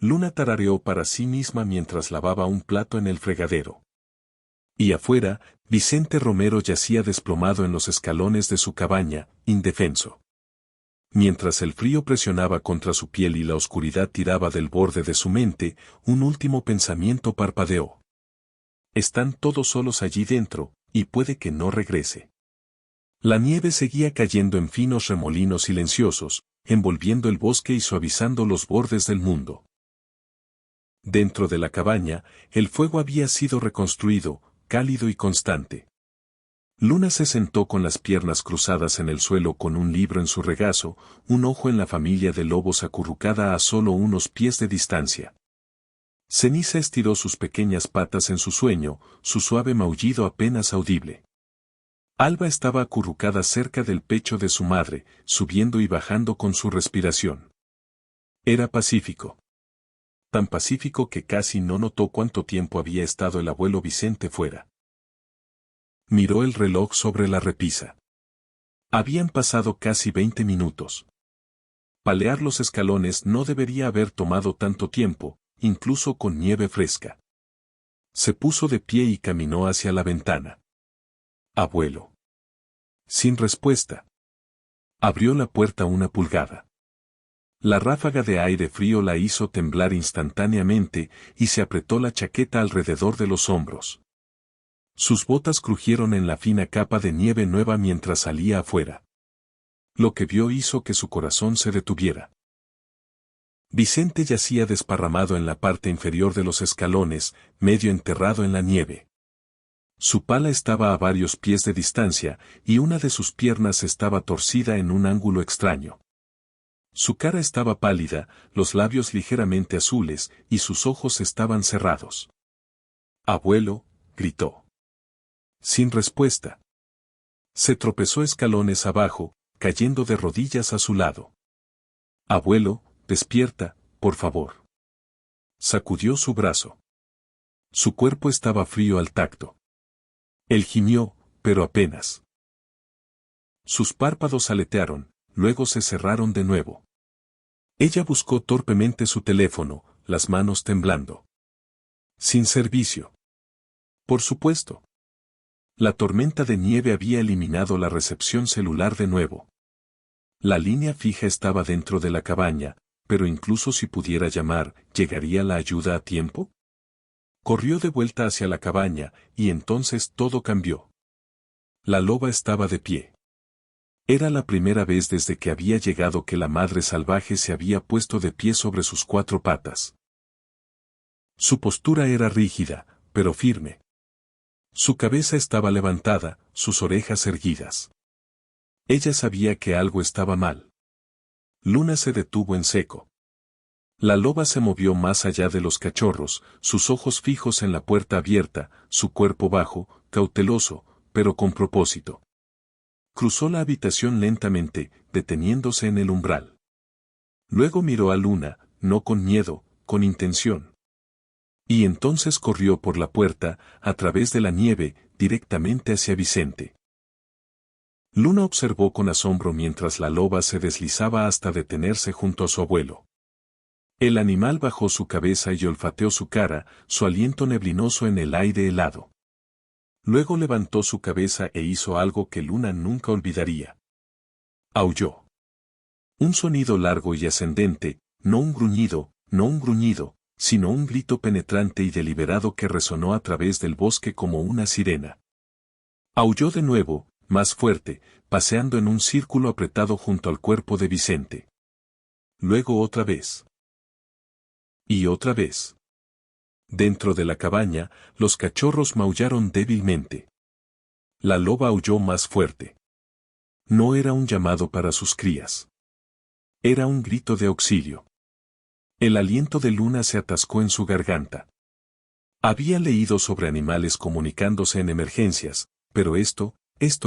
Luna tarareó para sí misma mientras lavaba un plato en el fregadero. Y afuera, Vicente Romero yacía desplomado en los escalones de su cabaña, indefenso. Mientras el frío presionaba contra su piel y la oscuridad tiraba del borde de su mente, un último pensamiento parpadeó. Están todos solos allí dentro, y puede que no regrese. La nieve seguía cayendo en finos remolinos silenciosos, envolviendo el bosque y suavizando los bordes del mundo. Dentro de la cabaña, el fuego había sido reconstruido, cálido y constante. Luna se sentó con las piernas cruzadas en el suelo con un libro en su regazo, un ojo en la familia de lobos acurrucada a solo unos pies de distancia. Ceniza estiró sus pequeñas patas en su sueño, su suave maullido apenas audible. Alba estaba acurrucada cerca del pecho de su madre, subiendo y bajando con su respiración. Era pacífico. Tan pacífico que casi no notó cuánto tiempo había estado el abuelo Vicente fuera. Miró el reloj sobre la repisa. Habían pasado casi 20 minutos. Palear los escalones no debería haber tomado tanto tiempo, incluso con nieve fresca. Se puso de pie y caminó hacia la ventana. Abuelo. Sin respuesta. Abrió la puerta una pulgada. La ráfaga de aire frío la hizo temblar instantáneamente y se apretó la chaqueta alrededor de los hombros. Sus botas crujieron en la fina capa de nieve nueva mientras salía afuera. Lo que vio hizo que su corazón se detuviera. Vicente yacía desparramado en la parte inferior de los escalones, medio enterrado en la nieve. Su pala estaba a varios pies de distancia, y una de sus piernas estaba torcida en un ángulo extraño. Su cara estaba pálida, los labios ligeramente azules, y sus ojos estaban cerrados. «Abuelo», gritó. Sin respuesta. Se tropezó escalones abajo, cayendo de rodillas a su lado. «Abuelo, despierta, por favor». Sacudió su brazo. Su cuerpo estaba frío al tacto. Él gimió, pero apenas. Sus párpados aletearon, luego se cerraron de nuevo. Ella buscó torpemente su teléfono, las manos temblando. Sin servicio. Por supuesto. La tormenta de nieve había eliminado la recepción celular de nuevo. La línea fija estaba dentro de la cabaña, pero incluso si pudiera llamar, ¿llegaría la ayuda a tiempo? Corrió de vuelta hacia la cabaña, y entonces todo cambió. La loba estaba de pie. Era la primera vez desde que había llegado que la madre salvaje se había puesto de pie sobre sus 4 patas. Su postura era rígida, pero firme. Su cabeza estaba levantada, sus orejas erguidas. Ella sabía que algo estaba mal. Luna se detuvo en seco. La loba se movió más allá de los cachorros, sus ojos fijos en la puerta abierta, su cuerpo bajo, cauteloso, pero con propósito. Cruzó la habitación lentamente, deteniéndose en el umbral. Luego miró a Luna, no con miedo, con intención. Y entonces corrió por la puerta, a través de la nieve, directamente hacia Vicente. Luna observó con asombro mientras la loba se deslizaba hasta detenerse junto a su abuelo. El animal bajó su cabeza y olfateó su cara, su aliento neblinoso en el aire helado. Luego levantó su cabeza e hizo algo que Luna nunca olvidaría. Aulló. Un sonido largo y ascendente, no un gruñido, sino un grito penetrante y deliberado que resonó a través del bosque como una sirena. Aulló de nuevo, más fuerte, paseando en un círculo apretado junto al cuerpo de Vicente. Luego otra vez. Y otra vez. Dentro de la cabaña, los cachorros maullaron débilmente. La loba aulló más fuerte. No era un llamado para sus crías. Era un grito de auxilio. El aliento de Luna se atascó en su garganta. Había leído sobre animales comunicándose en emergencias, pero esto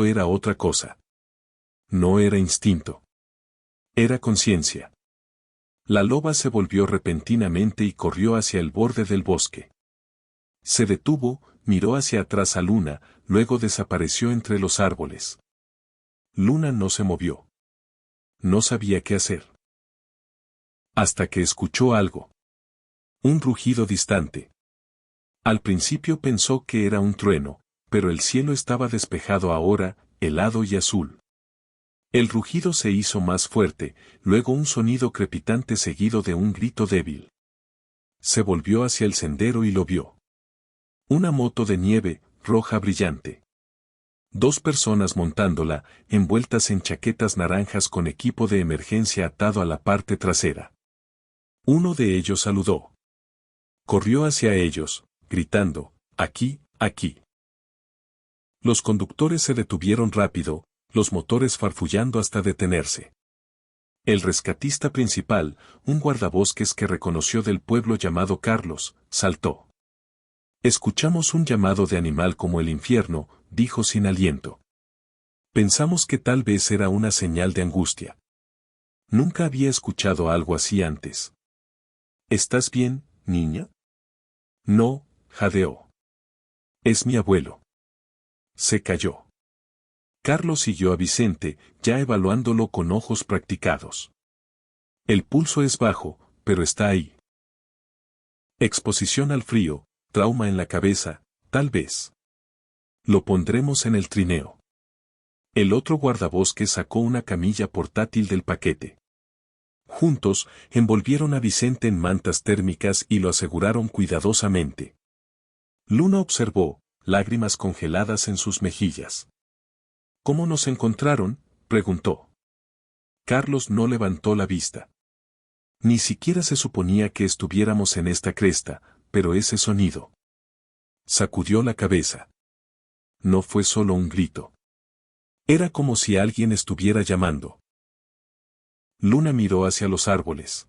era otra cosa. No era instinto. Era conciencia. La loba se volvió repentinamente y corrió hacia el borde del bosque. Se detuvo, miró hacia atrás a Luna, luego desapareció entre los árboles. Luna no se movió. No sabía qué hacer. Hasta que escuchó algo. Un rugido distante. Al principio pensó que era un trueno, pero el cielo estaba despejado ahora, helado y azul. El rugido se hizo más fuerte, luego un sonido crepitante seguido de un grito débil. Se volvió hacia el sendero y lo vio. Una moto de nieve, roja brillante. 2 personas montándola, envueltas en chaquetas naranjas con equipo de emergencia atado a la parte trasera. Uno de ellos saludó. Corrió hacia ellos, gritando, «Aquí, aquí». Los conductores se detuvieron rápido, los motores farfullando hasta detenerse. El rescatista principal, un guardabosques que reconoció del pueblo llamado Carlos, saltó. «Escuchamos un llamado de animal como el infierno», dijo sin aliento. Pensamos que tal vez era una señal de angustia. Nunca había escuchado algo así antes. ¿Estás bien, niña? No, jadeó. Es mi abuelo. Se calló. Carlos siguió a Vicente, ya evaluándolo con ojos practicados. El pulso es bajo, pero está ahí. Exposición al frío, trauma en la cabeza, tal vez. Lo pondremos en el trineo. El otro guardabosques sacó una camilla portátil del paquete. Juntos, envolvieron a Vicente en mantas térmicas y lo aseguraron cuidadosamente. Luna observó, lágrimas congeladas en sus mejillas. ¿Cómo nos encontraron?, preguntó. Carlos no levantó la vista. Ni siquiera se suponía que estuviéramos en esta cresta, pero ese sonido. Sacudió la cabeza. No fue solo un grito. Era como si alguien estuviera llamando. Luna miró hacia los árboles.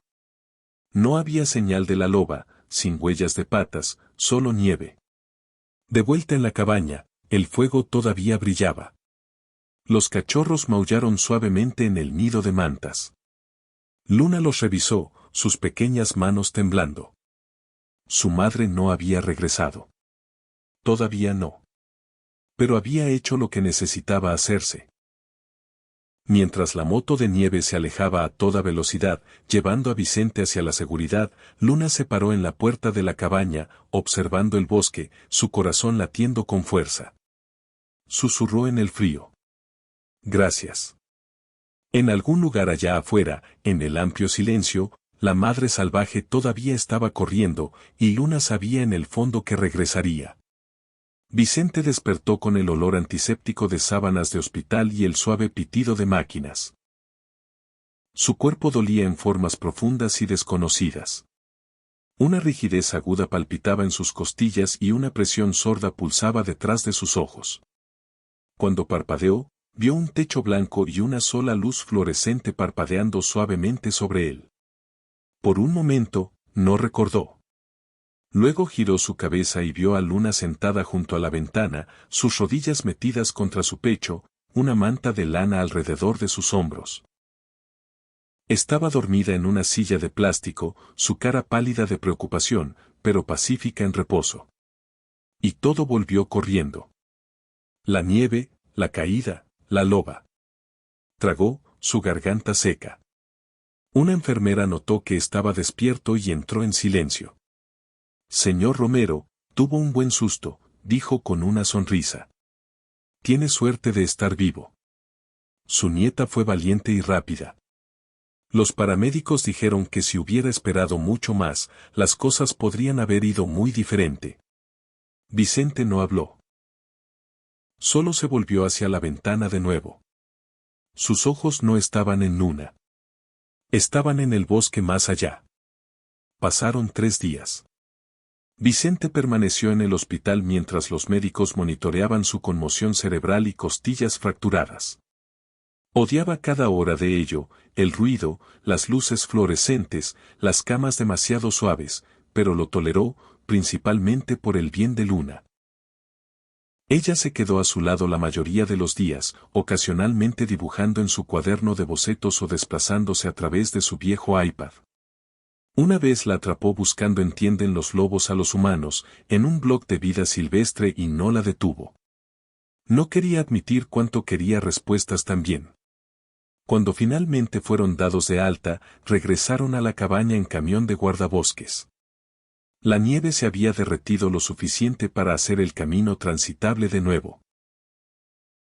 No había señal de la loba, sin huellas de patas, solo nieve. De vuelta en la cabaña, el fuego todavía brillaba. Los cachorros maullaron suavemente en el nido de mantas. Luna los revisó, sus pequeñas manos temblando. Su madre no había regresado. Todavía no. Pero había hecho lo que necesitaba hacerse. Mientras la moto de nieve se alejaba a toda velocidad, llevando a Vicente hacia la seguridad, Luna se paró en la puerta de la cabaña, observando el bosque, su corazón latiendo con fuerza. Susurró en el frío. Gracias. En algún lugar allá afuera, en el amplio silencio, la madre salvaje todavía estaba corriendo, y Luna sabía en el fondo que regresaría. Vicente despertó con el olor antiséptico de sábanas de hospital y el suave pitido de máquinas. Su cuerpo dolía en formas profundas y desconocidas. Una rigidez aguda palpitaba en sus costillas y una presión sorda pulsaba detrás de sus ojos. Cuando parpadeó, vio un techo blanco y una sola luz fluorescente parpadeando suavemente sobre él. Por un momento, no recordó. Luego giró su cabeza y vio a Luna sentada junto a la ventana, sus rodillas metidas contra su pecho, una manta de lana alrededor de sus hombros. Estaba dormida en una silla de plástico, su cara pálida de preocupación, pero pacífica en reposo. Y todo volvió corriendo. La nieve, la caída, la loba. Tragó, su garganta seca. Una enfermera notó que estaba despierto y entró en silencio. Señor Romero, tuvo un buen susto, dijo con una sonrisa. Tiene suerte de estar vivo. Su nieta fue valiente y rápida. Los paramédicos dijeron que si hubiera esperado mucho más, las cosas podrían haber ido muy diferente. Vicente no habló. Solo se volvió hacia la ventana de nuevo. Sus ojos no estaban en Luna. Estaban en el bosque más allá. Pasaron 3 días. Vicente permaneció en el hospital mientras los médicos monitoreaban su conmoción cerebral y costillas fracturadas. Odiaba cada hora de ello, el ruido, las luces fluorescentes, las camas demasiado suaves, pero lo toleró, principalmente por el bien de Luna. Ella se quedó a su lado la mayoría de los días, ocasionalmente dibujando en su cuaderno de bocetos o desplazándose a través de su viejo iPad. Una vez la atrapó buscando Entienden los lobos a los humanos, en un blog de vida silvestre y no la detuvo. No quería admitir cuánto quería respuestas también. Cuando finalmente fueron dados de alta, regresaron a la cabaña en camión de guardabosques. La nieve se había derretido lo suficiente para hacer el camino transitable de nuevo.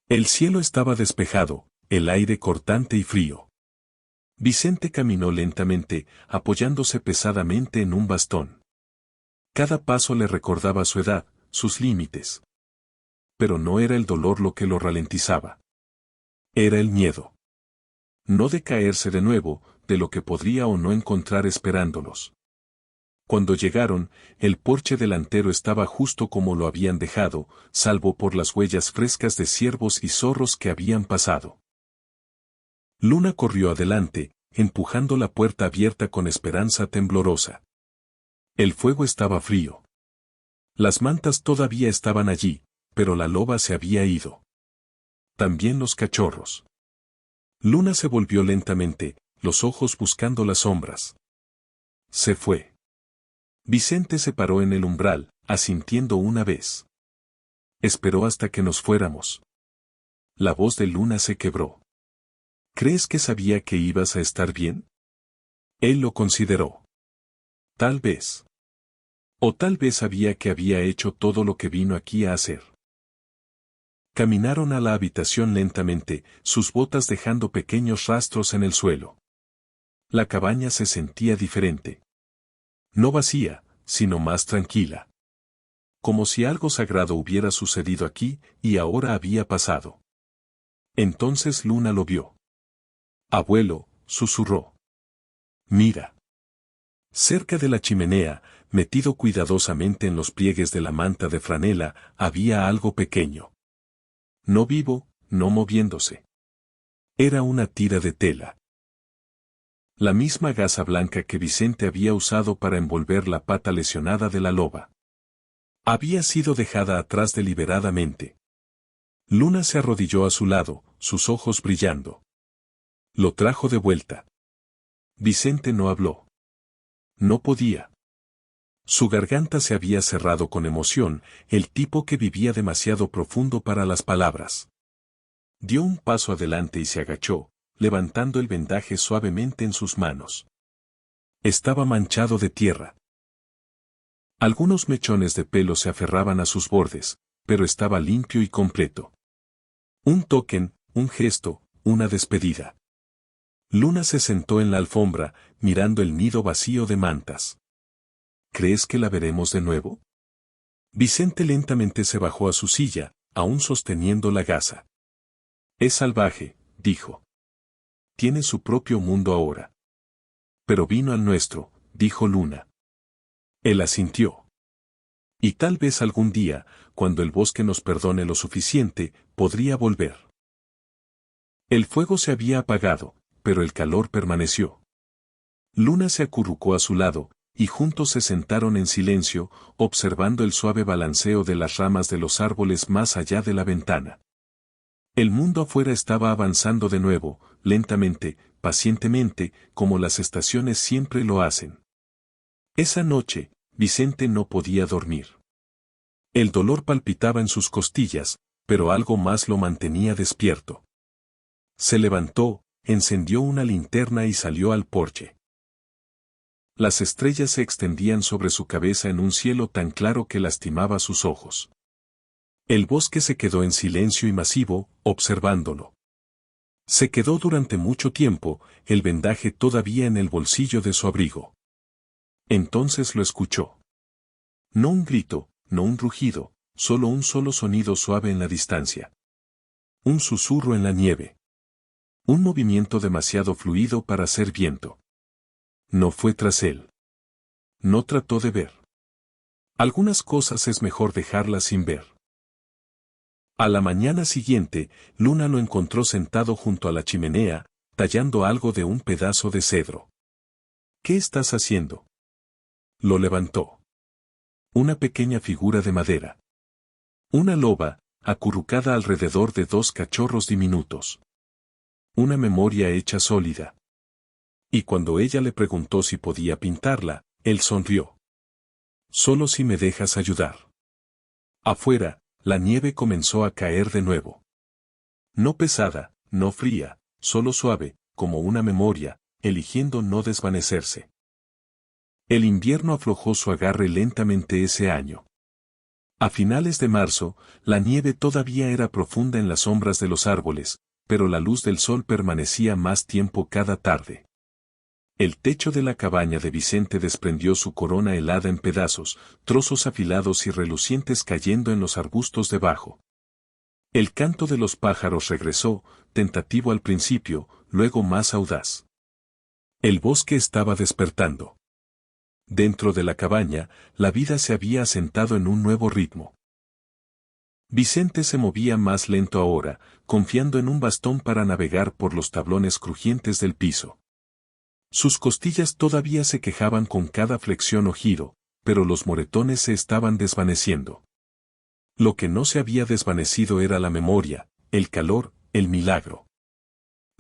El cielo estaba despejado, el aire cortante y frío. Vicente caminó lentamente, apoyándose pesadamente en un bastón. Cada paso le recordaba su edad, sus límites. Pero no era el dolor lo que lo ralentizaba. Era el miedo. No de caerse de nuevo, de lo que podría o no encontrar esperándolos. Cuando llegaron, el porche delantero estaba justo como lo habían dejado, salvo por las huellas frescas de ciervos y zorros que habían pasado. Luna corrió adelante, empujando la puerta abierta con esperanza temblorosa. El fuego estaba frío. Las mantas todavía estaban allí, pero la loba se había ido. también los cachorros. Luna se volvió lentamente, los ojos buscando las sombras. Se fue. Vicente se paró en el umbral, asintiendo una vez. Esperó hasta que nos fuéramos. La voz de Luna se quebró. ¿Crees que sabía que ibas a estar bien? Él lo consideró. Tal vez. O tal vez sabía que había hecho todo lo que vino aquí a hacer. Caminaron a la habitación lentamente, sus botas dejando pequeños rastros en el suelo. La cabaña se sentía diferente. No vacía, sino más tranquila. Como si algo sagrado hubiera sucedido aquí y ahora había pasado. Entonces Luna lo vio. Abuelo, susurró. Mira. Cerca de la chimenea, metido cuidadosamente en los pliegues de la manta de franela, había algo pequeño. No vivo, no moviéndose. Era una tira de tela. La misma gasa blanca que Vicente había usado para envolver la pata lesionada de la loba. Había sido dejada atrás deliberadamente. Luna se arrodilló a su lado, sus ojos brillando. Lo trajo de vuelta. Vicente no habló. No podía. Su garganta se había cerrado con emoción, el tipo que vivía demasiado profundo para las palabras. Dio un paso adelante y se agachó, levantando el vendaje suavemente en sus manos. Estaba manchado de tierra. Algunos mechones de pelo se aferraban a sus bordes, pero estaba limpio y completo. Un token, un gesto, una despedida. Luna se sentó en la alfombra, mirando el nido vacío de mantas. ¿Crees que la veremos de nuevo? Vicente lentamente se bajó a su silla, aún sosteniendo la gasa. Es salvaje, dijo. Tiene su propio mundo ahora. Pero vino al nuestro, dijo Luna. Él asintió. Y tal vez algún día, cuando el bosque nos perdone lo suficiente, podría volver. El fuego se había apagado, pero el calor permaneció. Luna se acurrucó a su lado, y juntos se sentaron en silencio, observando el suave balanceo de las ramas de los árboles más allá de la ventana. El mundo afuera estaba avanzando de nuevo, lentamente, pacientemente, como las estaciones siempre lo hacen. Esa noche, Vicente no podía dormir. El dolor palpitaba en sus costillas, pero algo más lo mantenía despierto. Se levantó, encendió una linterna y salió al porche. Las estrellas se extendían sobre su cabeza en un cielo tan claro que lastimaba sus ojos. El bosque se quedó en silencio y masivo, observándolo. Se quedó durante mucho tiempo, el vendaje todavía en el bolsillo de su abrigo. Entonces lo escuchó. No un grito, no un rugido, solo un solo sonido suave en la distancia. Un susurro en la nieve. Un movimiento demasiado fluido para ser viento. No fue tras él. No trató de ver. Algunas cosas es mejor dejarlas sin ver. A la mañana siguiente, Luna lo encontró sentado junto a la chimenea, tallando algo de un pedazo de cedro. ¿Qué estás haciendo? Lo levantó. Una pequeña figura de madera. Una loba, acurrucada alrededor de dos cachorros diminutos. Una memoria hecha sólida. Y cuando ella le preguntó si podía pintarla, él sonrió. Solo si me dejas ayudar. Afuera, la nieve comenzó a caer de nuevo. No pesada, no fría, solo suave, como una memoria, eligiendo no desvanecerse. El invierno aflojó su agarre lentamente ese año. A finales de marzo, la nieve todavía era profunda en las sombras de los árboles, pero la luz del sol permanecía más tiempo cada tarde. El techo de la cabaña de Vicente desprendió su corona helada en pedazos, trozos afilados y relucientes cayendo en los arbustos debajo. El canto de los pájaros regresó, tentativo al principio, luego más audaz. El bosque estaba despertando. Dentro de la cabaña, la vida se había asentado en un nuevo ritmo. Vicente se movía más lento ahora, confiando en un bastón para navegar por los tablones crujientes del piso. Sus costillas todavía se quejaban con cada flexión o giro, pero los moretones se estaban desvaneciendo. Lo que no se había desvanecido era la memoria, el calor, el milagro.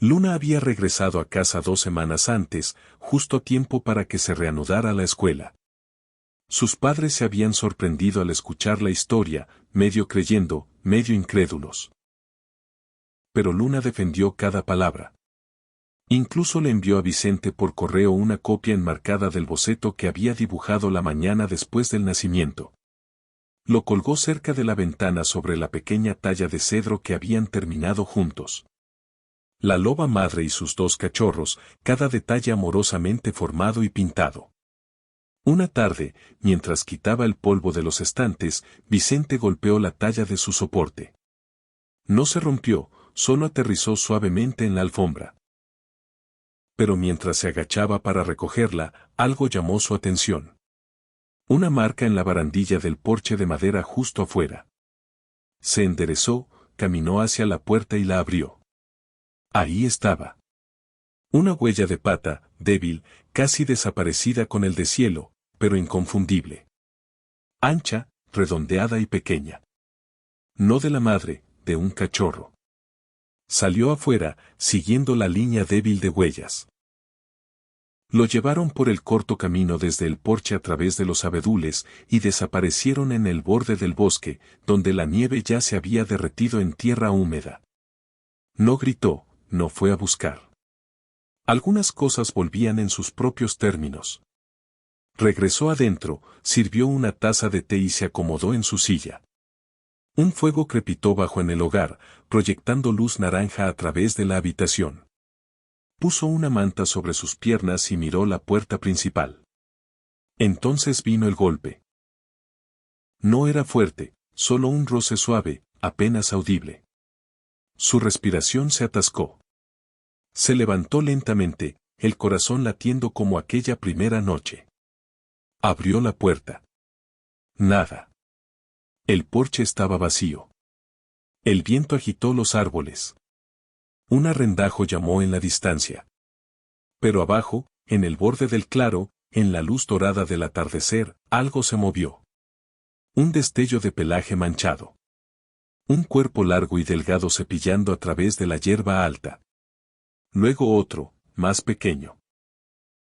Luna había regresado a casa 2 semanas antes, justo a tiempo para que se reanudara la escuela. Sus padres se habían sorprendido al escuchar la historia, medio creyendo, medio incrédulos. Pero Luna defendió cada palabra. Incluso le envió a Vicente por correo una copia enmarcada del boceto que había dibujado la mañana después del nacimiento. Lo colgó cerca de la ventana sobre la pequeña talla de cedro que habían terminado juntos. La loba madre y sus 2 cachorros, cada detalle amorosamente formado y pintado. Una tarde, mientras quitaba el polvo de los estantes, Vicente golpeó la talla de su soporte. No se rompió, solo aterrizó suavemente en la alfombra. Pero mientras se agachaba para recogerla, algo llamó su atención. Una marca en la barandilla del porche de madera justo afuera. Se enderezó, caminó hacia la puerta y la abrió. Ahí estaba. Una huella de pata, débil, casi desaparecida con el deshielo, pero inconfundible. Ancha, redondeada y pequeña. No de la madre, de un cachorro. Salió afuera, siguiendo la línea débil de huellas. Lo llevaron por el corto camino desde el porche a través de los abedules y desaparecieron en el borde del bosque, donde la nieve ya se había derretido en tierra húmeda. No gritó, no fue a buscar. Algunas cosas volvían en sus propios términos. Regresó adentro, sirvió una taza de té y se acomodó en su silla. Un fuego crepitó bajo en el hogar, proyectando luz naranja a través de la habitación. Puso una manta sobre sus piernas y miró la puerta principal. Entonces vino el golpe. No era fuerte, solo un roce suave, apenas audible. Su respiración se atascó. Se levantó lentamente, el corazón latiendo como aquella primera noche. Abrió la puerta. Nada. El porche estaba vacío. El viento agitó los árboles. Un arrendajo llamó en la distancia. Pero abajo, en el borde del claro, en la luz dorada del atardecer, algo se movió. Un destello de pelaje manchado. Un cuerpo largo y delgado cepillando a través de la hierba alta. Luego otro, más pequeño.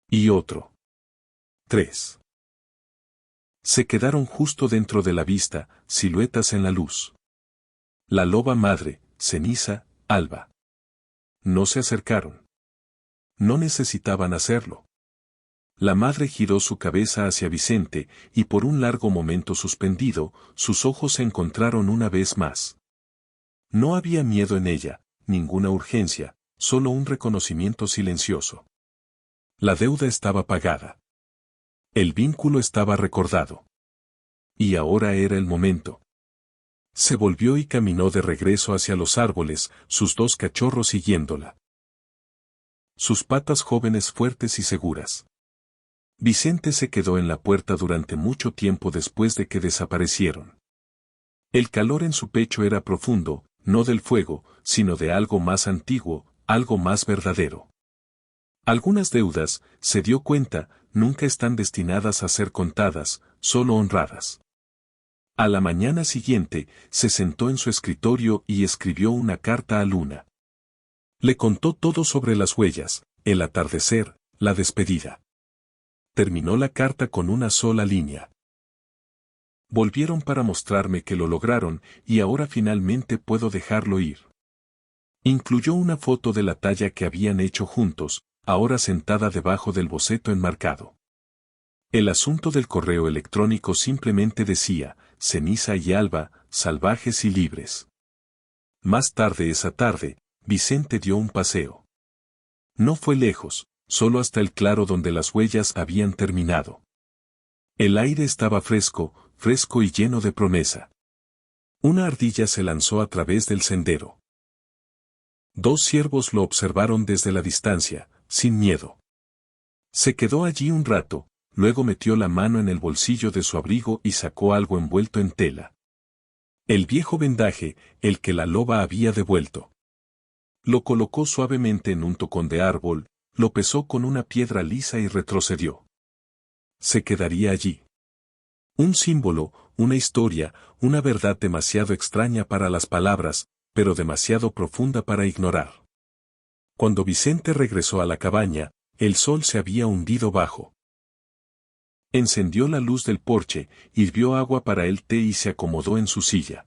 Y otro. 3. Se quedaron justo dentro de la vista, siluetas en la luz. La loba madre, Ceniza, Alba. No se acercaron. No necesitaban hacerlo. La madre giró su cabeza hacia Vicente, y por un largo momento suspendido, sus ojos se encontraron una vez más. No había miedo en ella, ninguna urgencia, solo un reconocimiento silencioso. La deuda estaba pagada. El vínculo estaba recordado. Y ahora era el momento. Se volvió y caminó de regreso hacia los árboles, sus 2 cachorros siguiéndola. Sus patas jóvenes fuertes y seguras. Vicente se quedó en la puerta durante mucho tiempo después de que desaparecieron. El calor en su pecho era profundo, no del fuego, sino de algo más antiguo, algo más verdadero. Algunas deudas, se dio cuenta, nunca están destinadas a ser contadas, solo honradas. A la mañana siguiente, se sentó en su escritorio y escribió una carta a Luna. Le contó todo sobre las huellas, el atardecer, la despedida. Terminó la carta con una sola línea. Volvieron para mostrarme que lo lograron, y ahora finalmente puedo dejarlo ir. Incluyó una foto de la talla que habían hecho juntos, ahora sentada debajo del boceto enmarcado. El asunto del correo electrónico simplemente decía, Ceniza y Alba, salvajes y libres. Más tarde esa tarde, Vicente dio un paseo. No fue lejos, solo hasta el claro donde las huellas habían terminado. El aire estaba fresco, fresco y lleno de promesa. Una ardilla se lanzó a través del sendero. 2 ciervos lo observaron desde la distancia, sin miedo. Se quedó allí un rato, luego metió la mano en el bolsillo de su abrigo y sacó algo envuelto en tela. El viejo vendaje, el que la loba había devuelto. Lo colocó suavemente en un tocón de árbol, lo pesó con una piedra lisa y retrocedió. Se quedaría allí. Un símbolo, una historia, una verdad demasiado extraña para las palabras, pero demasiado profunda para ignorar. Cuando Vicente regresó a la cabaña, el sol se había hundido bajo. Encendió la luz del porche, hirvió agua para el té y se acomodó en su silla.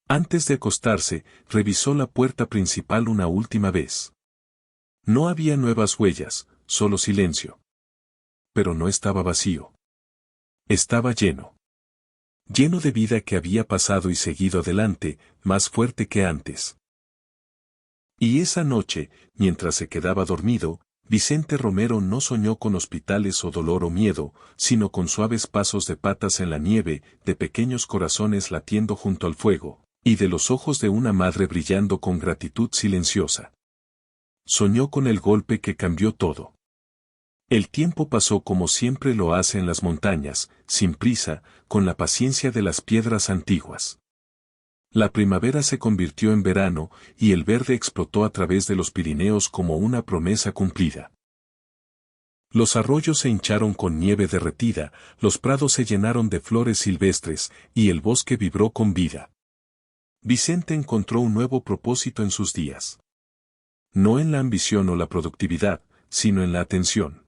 Antes de acostarse, revisó la puerta principal una última vez. No había nuevas huellas, solo silencio. Pero no estaba vacío. Estaba lleno. Lleno de vida que había pasado y seguido adelante, más fuerte que antes. Y esa noche, mientras se quedaba dormido, Vicente Romero no soñó con hospitales o dolor o miedo, sino con suaves pasos de patas en la nieve, de pequeños corazones latiendo junto al fuego, y de los ojos de una madre brillando con gratitud silenciosa. Soñó con el golpe que cambió todo. El tiempo pasó como siempre lo hace en las montañas, sin prisa, con la paciencia de las piedras antiguas. La primavera se convirtió en verano, y el verde explotó a través de los Pirineos como una promesa cumplida. Los arroyos se hincharon con nieve derretida, los prados se llenaron de flores silvestres, y el bosque vibró con vida. Vicente encontró un nuevo propósito en sus días. No en la ambición o la productividad, sino en la atención.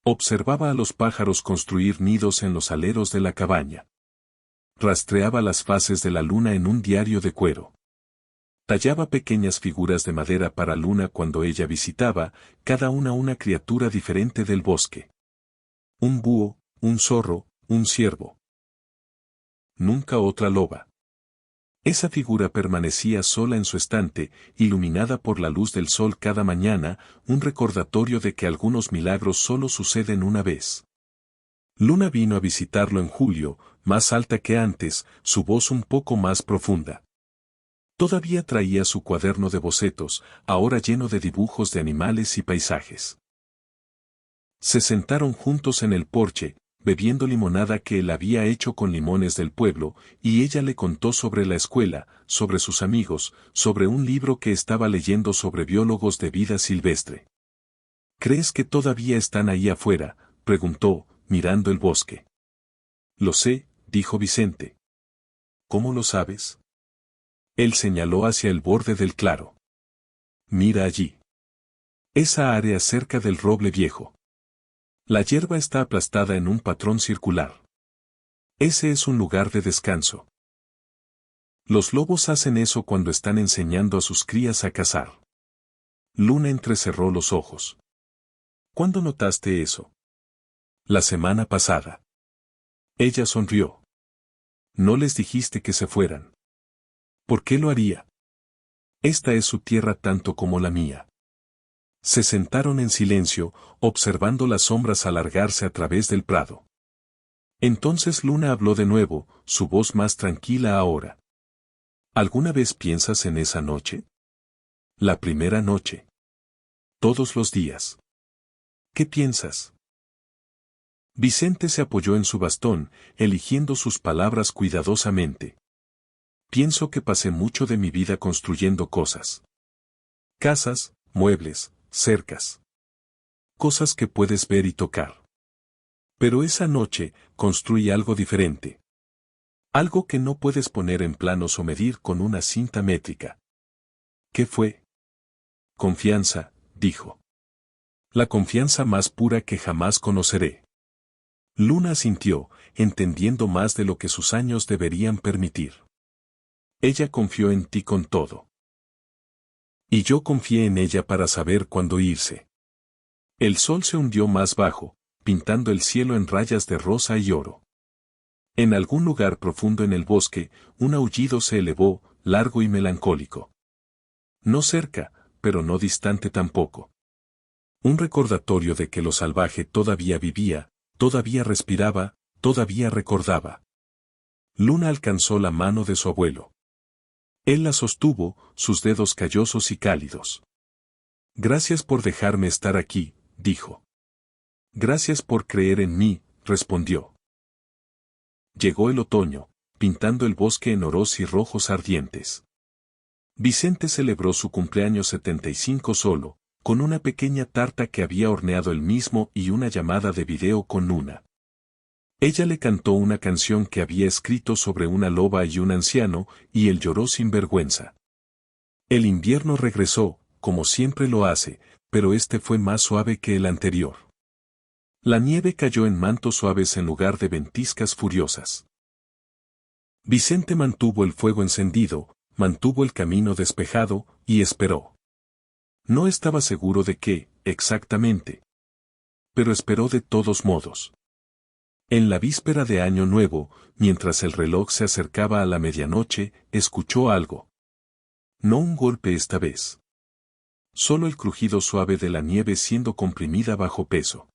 Observaba a los pájaros construir nidos en los aleros de la cabaña. Rastreaba las fases de la luna en un diario de cuero. Tallaba pequeñas figuras de madera para Luna cuando ella visitaba, cada una criatura diferente del bosque. Un búho, un zorro, un ciervo. Nunca otra loba. Esa figura permanecía sola en su estante, iluminada por la luz del sol cada mañana, un recordatorio de que algunos milagros solo suceden una vez. Luna vino a visitarlo en julio, más alta que antes, su voz un poco más profunda. Todavía traía su cuaderno de bocetos, ahora lleno de dibujos de animales y paisajes. Se sentaron juntos en el porche, bebiendo limonada que él había hecho con limones del pueblo, y ella le contó sobre la escuela, sobre sus amigos, sobre un libro que estaba leyendo sobre biólogos de vida silvestre. ¿Crees que todavía están ahí afuera?, preguntó, mirando el bosque. Lo sé, dijo Vicente. ¿Cómo lo sabes? Él señaló hacia el borde del claro. Mira allí. Esa área cerca del roble viejo. La hierba está aplastada en un patrón circular. Ese es un lugar de descanso. Los lobos hacen eso cuando están enseñando a sus crías a cazar. Luna entrecerró los ojos. ¿Cuándo notaste eso? La semana pasada. Ella sonrió. No les dijiste que se fueran. ¿Por qué lo haría? Esta es su tierra tanto como la mía. Se sentaron en silencio, observando las sombras alargarse a través del prado. Entonces Luna habló de nuevo, su voz más tranquila ahora. ¿Alguna vez piensas en esa noche? La primera noche. Todos los días. ¿Qué piensas? Vicente se apoyó en su bastón, eligiendo sus palabras cuidadosamente. Pienso que pasé mucho de mi vida construyendo cosas. Casas, muebles, cercas. Cosas que puedes ver y tocar. Pero esa noche, construí algo diferente. Algo que no puedes poner en planos o medir con una cinta métrica. ¿Qué fue? Confianza, dijo. La confianza más pura que jamás conoceré. Luna asintió, entendiendo más de lo que sus años deberían permitir. Ella confió en ti con todo. Y yo confié en ella para saber cuándo irse. El sol se hundió más bajo, pintando el cielo en rayas de rosa y oro. En algún lugar profundo en el bosque, un aullido se elevó, largo y melancólico. No cerca, pero no distante tampoco. Un recordatorio de que lo salvaje todavía vivía, todavía respiraba, todavía recordaba. Luna alcanzó la mano de su abuelo. Él la sostuvo, sus dedos callosos y cálidos. Gracias por dejarme estar aquí, dijo. Gracias por creer en mí, respondió. Llegó el otoño, pintando el bosque en oros y rojos ardientes. Vicente celebró su cumpleaños 75 solo, con una pequeña tarta que había horneado él mismo y una llamada de video con Luna. Ella le cantó una canción que había escrito sobre una loba y un anciano, y él lloró sin vergüenza. El invierno regresó, como siempre lo hace, pero este fue más suave que el anterior. La nieve cayó en mantos suaves en lugar de ventiscas furiosas. Vicente mantuvo el fuego encendido, mantuvo el camino despejado, y esperó. No estaba seguro de qué, exactamente. Pero esperó de todos modos. En la víspera de Año Nuevo, mientras el reloj se acercaba a la medianoche, escuchó algo. No un golpe esta vez. Solo el crujido suave de la nieve siendo comprimida bajo peso.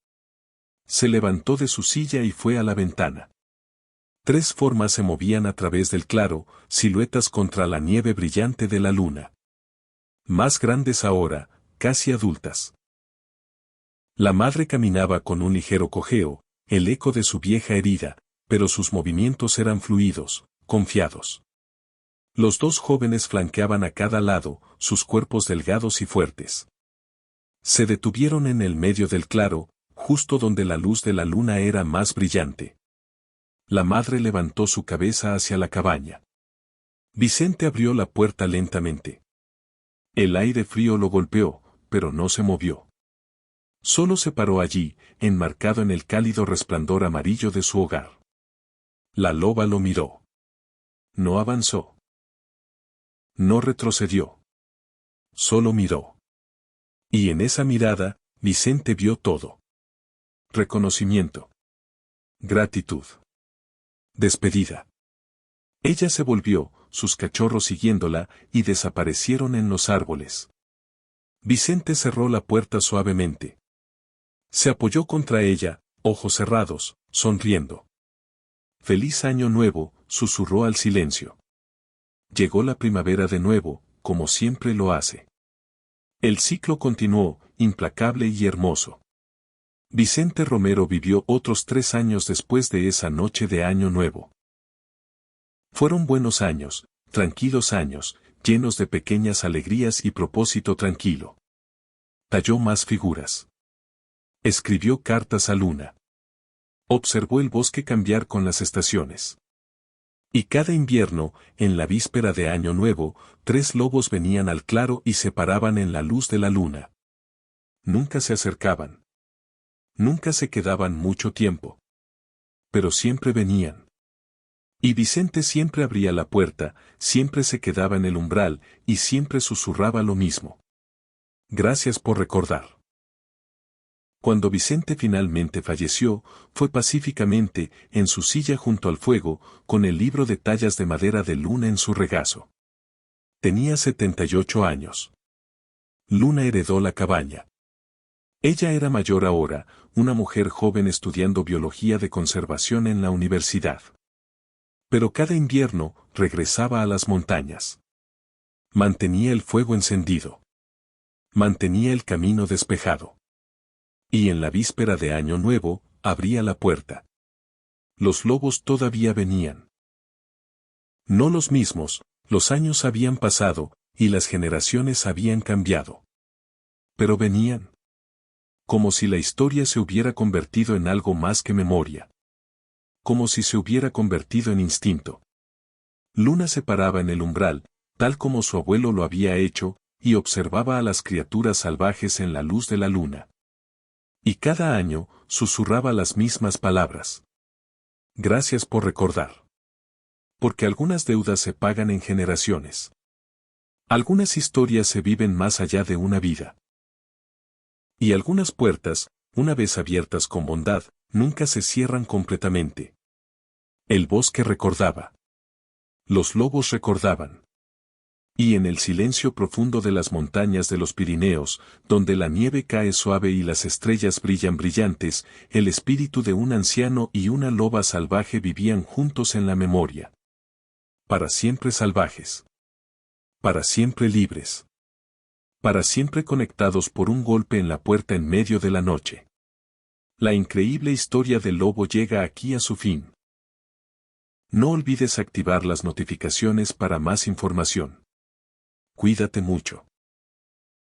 Se levantó de su silla y fue a la ventana. 3 formas se movían a través del claro, siluetas contra la nieve brillante de la luna. Más grandes ahora, casi adultas. La madre caminaba con un ligero cojeo, el eco de su vieja herida, pero sus movimientos eran fluidos, confiados. Los 2 jóvenes flanqueaban a cada lado, sus cuerpos delgados y fuertes. Se detuvieron en el medio del claro, justo donde la luz de la luna era más brillante. La madre levantó su cabeza hacia la cabaña. Vicente abrió la puerta lentamente. El aire frío lo golpeó, pero no se movió. Solo se paró allí, enmarcado en el cálido resplandor amarillo de su hogar. La loba lo miró. No avanzó. No retrocedió. Solo miró. Y en esa mirada, Vicente vio todo. Reconocimiento. Gratitud. Despedida. Ella se volvió, sus cachorros siguiéndola, y desaparecieron en los árboles. Vicente cerró la puerta suavemente. Se apoyó contra ella, ojos cerrados, sonriendo. «Feliz año nuevo», susurró al silencio. Llegó la primavera de nuevo, como siempre lo hace. El ciclo continuó, implacable y hermoso. Vicente Romero vivió otros 3 años después de esa noche de Año Nuevo. Fueron buenos años, tranquilos años, llenos de pequeñas alegrías y propósito tranquilo. Talló más figuras. Escribió cartas a Luna. Observó el bosque cambiar con las estaciones. Y cada invierno, en la víspera de Año Nuevo, 3 lobos venían al claro y se paraban en la luz de la luna. Nunca se acercaban. Nunca se quedaban mucho tiempo. Pero siempre venían. Y Vicente siempre abría la puerta, siempre se quedaba en el umbral, y siempre susurraba lo mismo. Gracias por recordar. Cuando Vicente finalmente falleció, fue pacíficamente, en su silla junto al fuego, con el libro de tallas de madera de Luna en su regazo. Tenía 78 años. Luna heredó la cabaña. Ella era mayor ahora, una mujer joven estudiando biología de conservación en la universidad. Pero cada invierno, regresaba a las montañas. Mantenía el fuego encendido. Mantenía el camino despejado. Y en la víspera de Año Nuevo, abría la puerta. Los lobos todavía venían. No los mismos, los años habían pasado, y las generaciones habían cambiado. Pero venían. Como si la historia se hubiera convertido en algo más que memoria. Como si se hubiera convertido en instinto. Luna se paraba en el umbral, tal como su abuelo lo había hecho, y observaba a las criaturas salvajes en la luz de la luna. Y cada año, susurraba las mismas palabras. Gracias por recordar. Porque algunas deudas se pagan en generaciones. Algunas historias se viven más allá de una vida. Y algunas puertas, una vez abiertas con bondad, nunca se cierran completamente. El bosque recordaba. Los lobos recordaban. Y en el silencio profundo de las montañas de los Pirineos, donde la nieve cae suave y las estrellas brillan brillantes, el espíritu de un anciano y una loba salvaje vivían juntos en la memoria. Para siempre salvajes. Para siempre libres. Para siempre conectados por un golpe en la puerta en medio de la noche. La increíble historia del lobo llega aquí a su fin. No olvides activar las notificaciones para más información. Cuídate mucho.